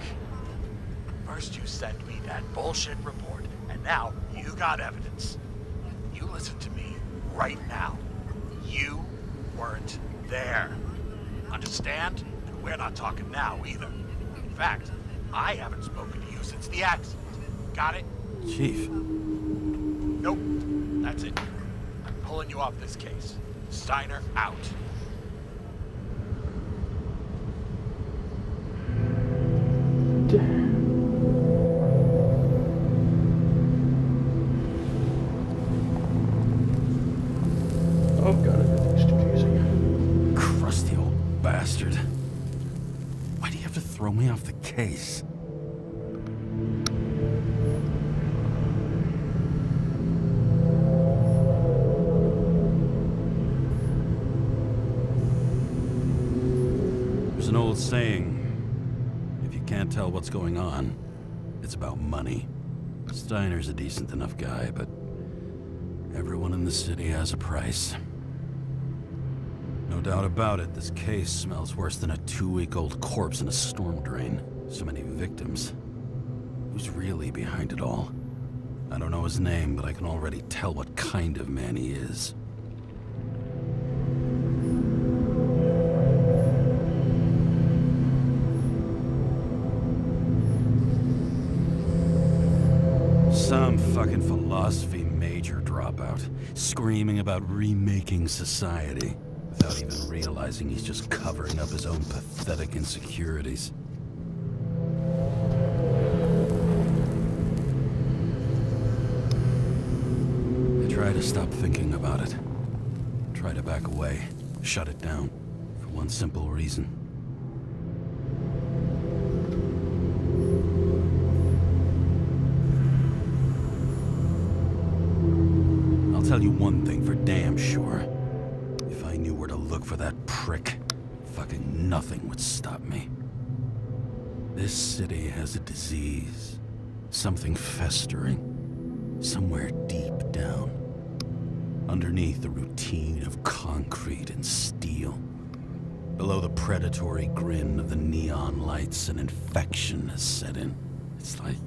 First you sent me that bullshit report, and now you got evidence. You listen to me right now. You weren't there. Understand? And we're not talking now either. In fact, I haven't spoken to you since the accident. Got it?
Chief.
Nope. That's it. I'm pulling you off this case. Steiner out.
Oh god, everything's confusing.
Crusty old bastard. Why do you have to throw me off the case? There's an old saying, if you can't tell what's going on, it's about money. Steiner's a decent enough guy, but everyone in the city has a price. No doubt about it, this case smells worse than a 2-week-old corpse in a storm drain. So many victims. Who's really behind it all? I don't know his name, but I can already tell what kind of man he is. fucking philosophy major dropout, screaming about remaking society, without even realizing he's just covering up his own pathetic insecurities. I try to stop thinking about it. Try to back away, shut it down, for one simple reason. I'll tell you one thing for damn sure. If I knew where to look for that prick, fucking nothing would stop me. This city has a disease. Something festering. Somewhere deep down. Underneath the routine of concrete and steel. Below the predatory grin of the neon lights, an infection has set in. It's like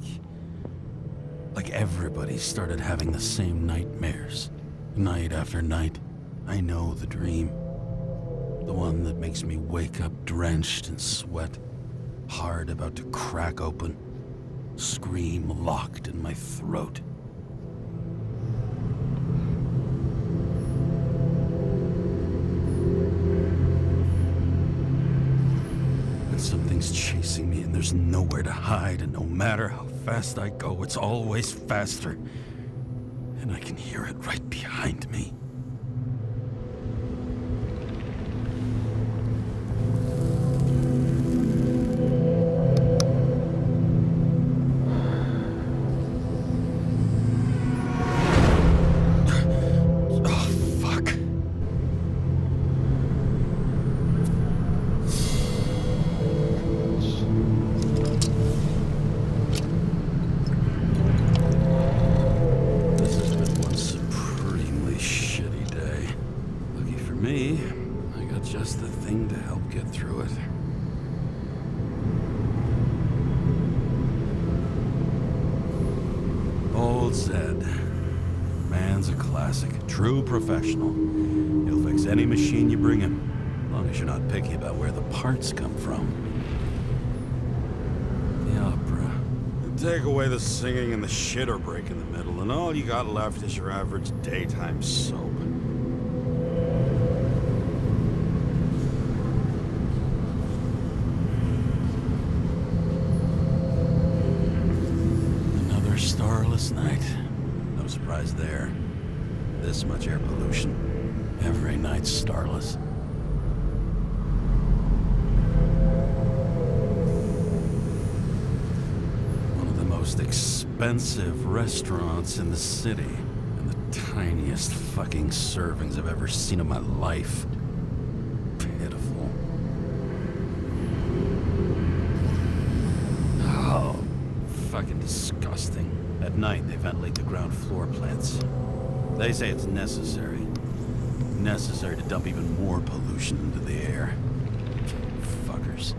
everybody started having the same nightmares. Night after night. I know the dream. The one that makes me wake up drenched in sweat. Heart about to crack open. Scream locked in my throat. And something's chasing me and there's nowhere to hide, and no matter how fast I go, it's always faster. And I can hear it right behind me. True professional. He'll fix any machine you bring him, as long as you're not picky about where the parts come from. The opera.
Take away the singing and the shitter break in the middle, and all you got left is your average daytime soap.
Another starless night. No surprise there. This much air pollution. Every night's starless. One of the most expensive restaurants in the city. And the tiniest fucking servings I've ever seen in my life. Pitiful. Oh, fucking disgusting. At night, they ventilate the ground floor plants. They say it's necessary. Necessary to dump even more pollution into the air. Fuckers.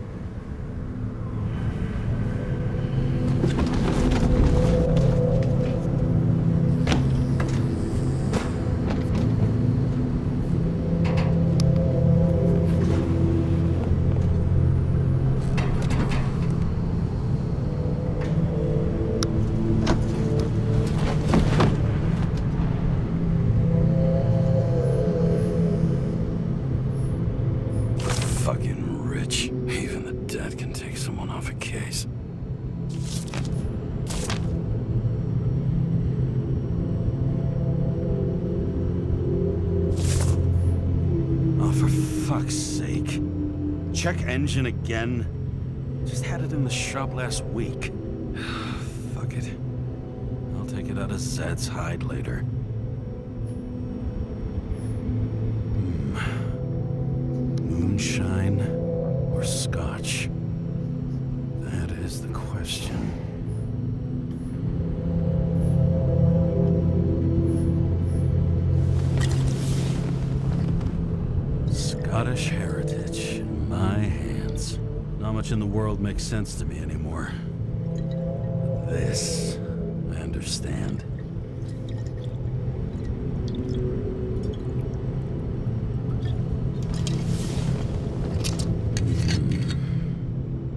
Check engine again? Just had it in the shop last week. Fuck it. I'll take it out of Zed's hide later. Moonshine or scotch? That is the question. Scottish heritage. My hands. Not much in the world makes sense to me anymore. This, I understand.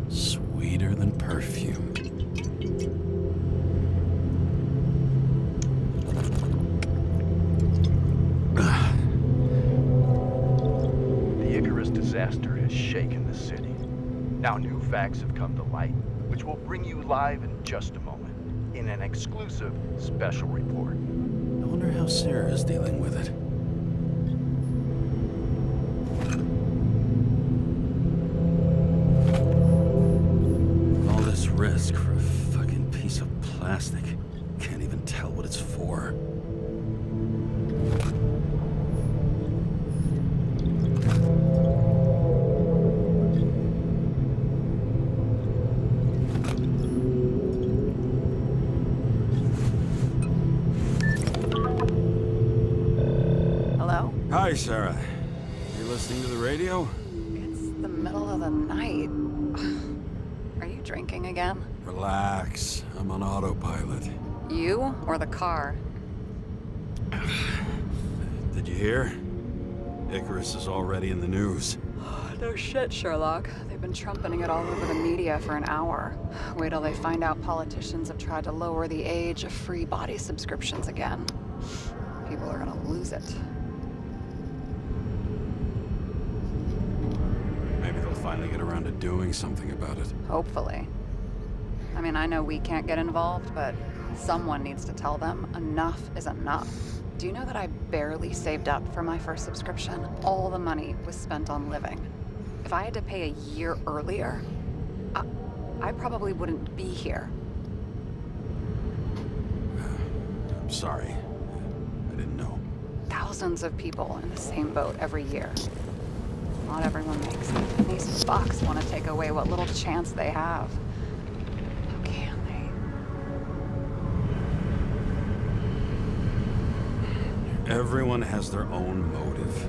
Sweeter than perfume.
has shaken the city. Now new facts have come to light, which we'll bring you live in just a moment, in an exclusive special report.
I wonder how Sarah is dealing with it. All this risk for a fucking piece of plastic. Can't even tell what it's for.
Hello?
Hi, Sarah. You listening to the radio?
It's the middle of the night. Are you drinking again?
Relax. I'm on autopilot.
You or the car?
Did you hear? Icarus is already in the news.
No shit, Sherlock. They've been trumpeting it all over the media for an hour. Wait till they find out politicians have tried to lower the age of free body subscriptions again. People are gonna lose it.
Maybe they'll finally get around to doing something about it.
Hopefully. I mean, I know we can't get involved, but someone needs to tell them enough is enough. Do you know that I barely saved up for my first subscription? All the money was spent on living. If I had to pay a year earlier, I probably wouldn't be here.
I'm sorry. I didn't know.
Thousands of people in the same boat every year. Not everyone makes it. And these fucks want to take away what little chance they have. How can they?
Everyone has their own motive.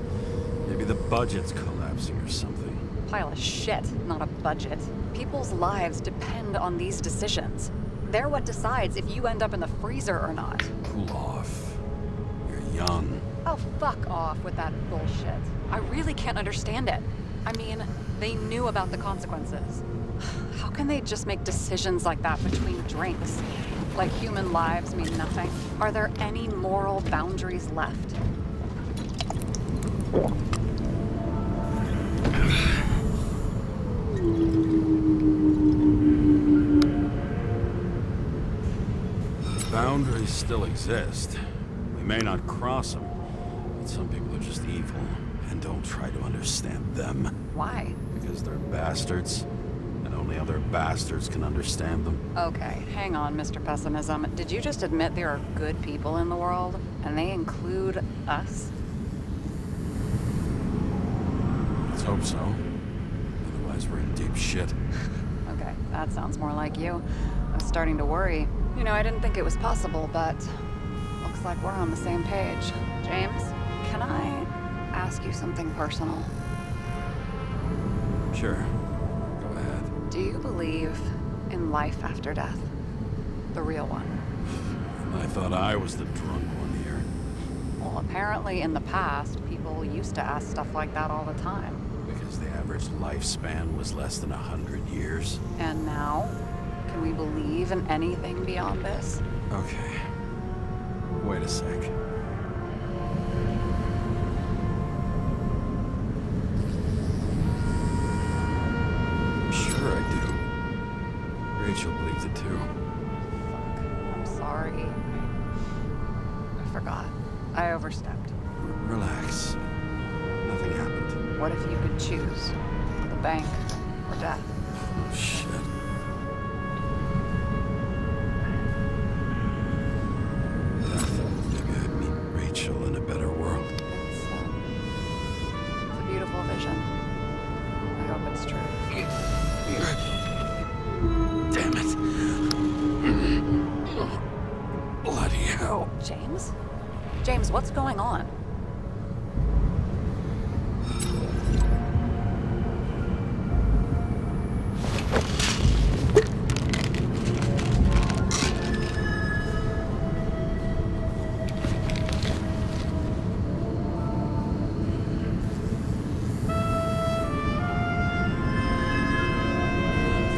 Maybe the budget's collapsing or something.
Pile of shit, not a budget. People's lives depend on these decisions. They're what decides if you end up in the freezer or not.
Cool off. You're young.
Oh, fuck off with that bullshit. I really can't understand it. I mean, they knew about the consequences. How can they just make decisions like that between drinks? Like human lives mean nothing? Are there any moral boundaries left?
Boundaries still exist. We may not cross them, but some people are just evil and don't try to understand them.
Why?
Because they're bastards, and only other bastards can understand them.
Okay, hang on, Mr. Pessimism. Did you just admit there are good people in the world? And they include us?
Let's hope so. Otherwise, we're in deep shit.
Okay, that sounds more like you. I was starting to worry. You know, I didn't think it was possible, but looks like we're on the same page. James, can I ask you something personal?
Sure. Go ahead.
Do you believe in life after death? The real one?
I thought I was the drunk one here.
Well, apparently in the past, people used to ask stuff like that all the time.
Because the average lifespan was less than 100 years.
And now? Can we believe in anything beyond this?
Okay. Wait a sec. Sure I do. Rachel believes it too.
I'm sorry. I forgot. I overstepped.
Relax. Nothing happened.
What if you could choose? The bank or death?
Oh, shit. Maybe I'd meet Rachel in a better world.
It's a beautiful vision. I hope it's true.
Damn it. Bloody hell.
James? James, what's going on?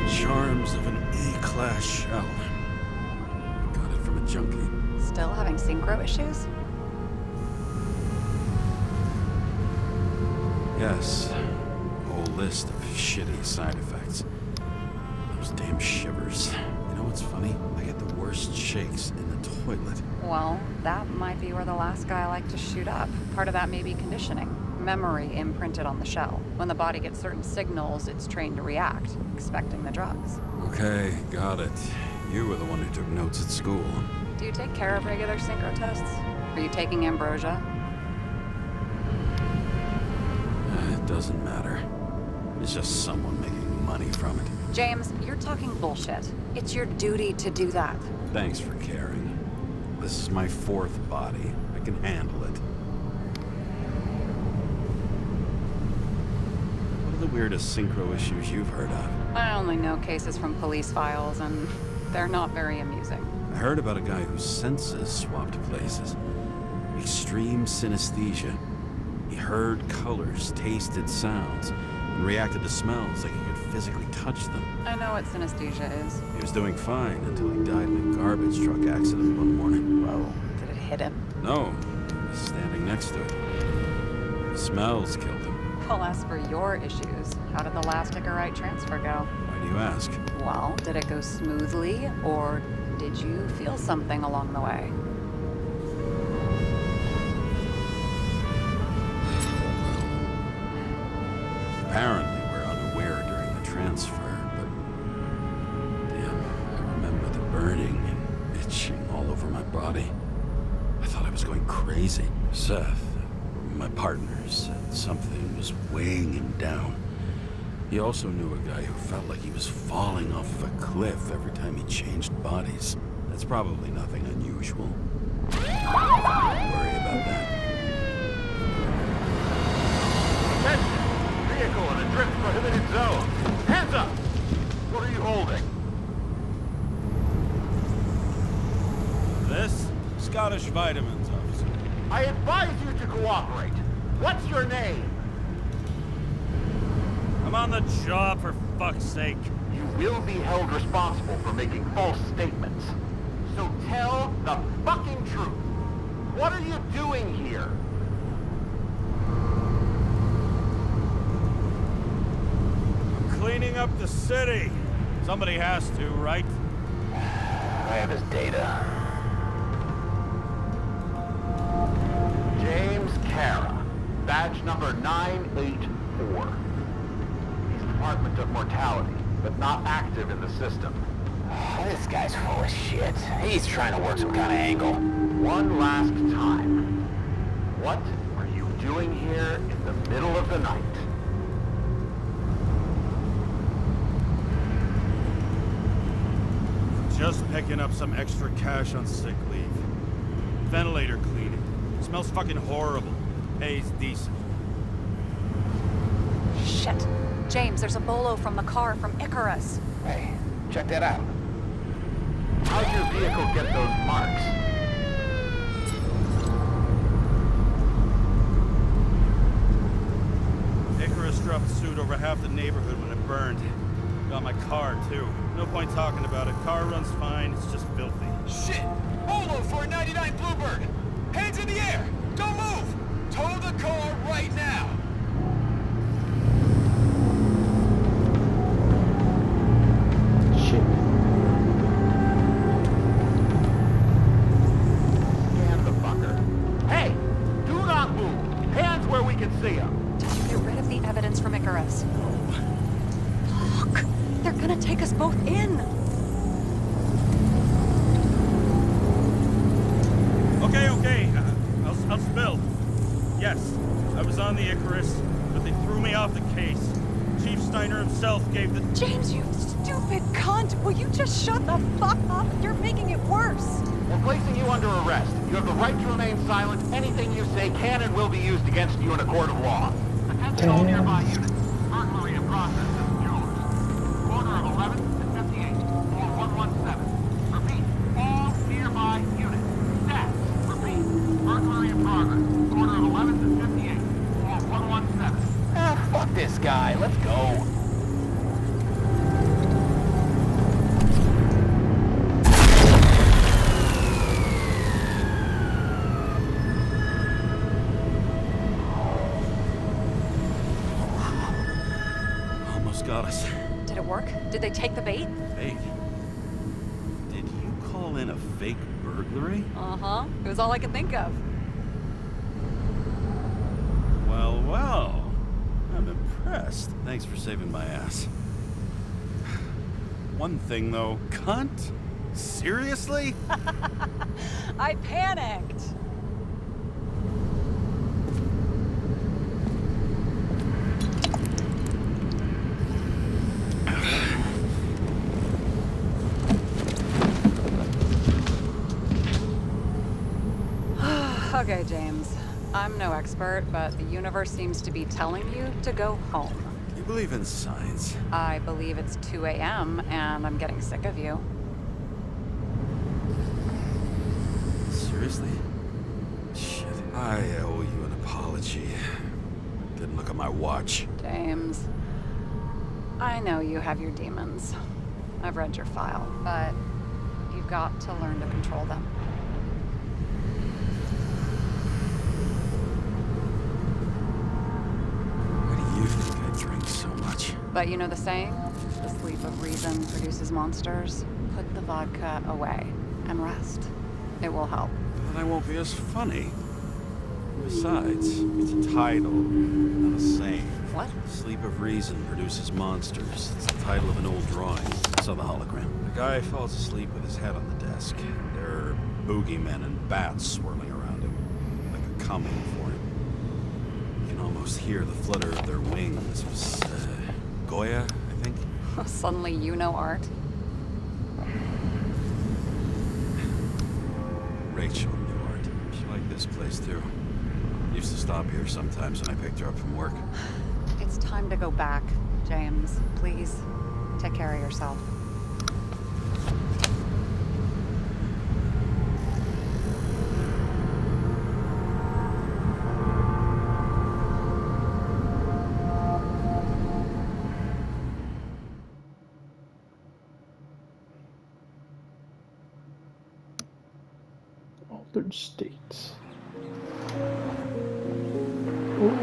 Charms of an A-class shell. Got it from a junkie.
Still having synchro issues?
Yes. Old list of shitty side effects. Those damn shivers. You know what's funny? I get the worst shakes in the toilet.
Well, that might be where the last guy liked to shoot up. Part of that may be conditioning. Memory imprinted on the shell. When the body gets certain signals, it's trained to react, expecting the drugs.
Okay, got it. You were the one who took notes at school.
Do you take care of regular synchro tests? Are you taking ambrosia?
It doesn't matter. It's just someone making money from it.
James, you're talking bullshit. It's your duty to do that.
Thanks for caring. This is my fourth body. I can handle it. What are the weirdest synchro issues you've heard of?
I only know cases from police files, and they're not very amusing.
I heard about a guy whose senses swapped places. Extreme synesthesia. He heard colors, tasted sounds, and reacted to smells like he could physically touch them.
I know what synesthesia is.
He was doing fine until he died in a garbage truck accident one morning.
Whoa. Did it hit him?
No, he was standing next to it. The smells killed him.
Well, as for your issues, how did the last Icarite transfer go?
Why do you ask?
Well, did it go smoothly, or did you feel something along the way?
Apparently, we're unaware during the transfer, but... Damn, I remember the burning and itching all over my body. I thought I was going crazy. Seth, my partner, said something was weighing him down. He also knew a guy who felt like he was falling off of a cliff every time he changed bodies. That's probably nothing unusual. Don't worry about that.
Attention! Vehicle in a drift prohibited zone. Hands up! What are you holding?
This? Scottish Vitamins, officer.
I advise you to cooperate. What's your name?
I'm on the job, for fuck's sake.
You will be held responsible for making false statements. So tell the fucking truth. What are you doing here?
I'm cleaning up the city. Somebody has to, right?
I have his data. James Kara, badge number 984. He's Department of Mortality, but not active in the system.
This guy's full of shit. He's trying to work some kind of angle.
One last time. What are you doing here in the middle of the night?
Just picking up some extra cash on sick leave. Ventilator cleaning. Smells fucking horrible. Pays decent.
Shit. James, there's a bolo from the car from Icarus.
Hey, check that out.
How'd your vehicle get those marks?
Icarus dropped soot over half the neighborhood when it burned. Got my car, too. No point talking about it. Car runs fine, it's just filthy.
Shit! Bolo for a 99 Bluebird! Hands in the air! Don't move! Tow the car right now!
Shit.
Scan the fucker. Hey! Do not move! Hands where we can see them!
Did you get rid of the evidence from Icarus? Look! They're gonna take us both in!
Okay. I'll spill. Yes, I was on the Icarus, but they threw me off the case. Chief Steiner himself gave the...
James, you stupid cunt! Will you just shut the fuck up? You're making it worse!
We're placing you under arrest. You have the right to remain silent. Anything you say can and will be used against you in a court of law. Attention all nearby units. Burglary in process at the Jewelers. Corner of 11th and 58. Or 117. Repeat. All nearby units. Stats. Repeat. Burglary in progress. Corner of 11th and 58. Or 117.
Ah, fuck this guy. Let's go.
work? Did they take the bait?
Fake? Did you call in a fake burglary?
Uh-huh. It was all I could think of.
Well, well. I'm impressed. Thanks for saving my ass. One thing, though. Cunt? Seriously?
I panicked. Okay, James. I'm no expert, but the universe seems to be telling you to go home.
You believe in signs?
I believe it's 2 a.m. and I'm getting sick of you.
Seriously? Shit. I owe you an apology. Didn't look at my watch.
James, I know you have your demons. I've read your file, but you've got to learn to control them.
Why do you think I drink so much?
But you know the saying? The sleep of reason produces monsters. Put the vodka away and rest. It will help.
Then I won't be as funny. Besides, it's a title, not a saying.
What?
Sleep of Reason produces monsters. It's the title of an old drawing. I saw the hologram. The guy falls asleep with his head on the desk. There are boogeymen and bats swirling around him, like a coming for him. You can almost hear the flutter of their wings. It was Goya, I think.
Suddenly you know art.
Rachel knew art. She liked this place too. Used to stop here sometimes when I picked her up from work.
It's time to go back, James. Please, take care of yourself.
Altered states. Ooh.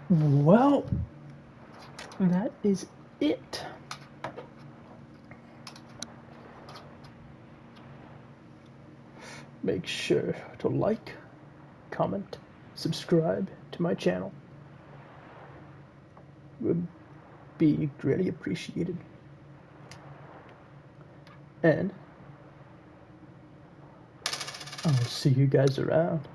Well, that is it. Make sure to like, comment, subscribe to my channel. Would be greatly appreciated. And I'll see you guys around.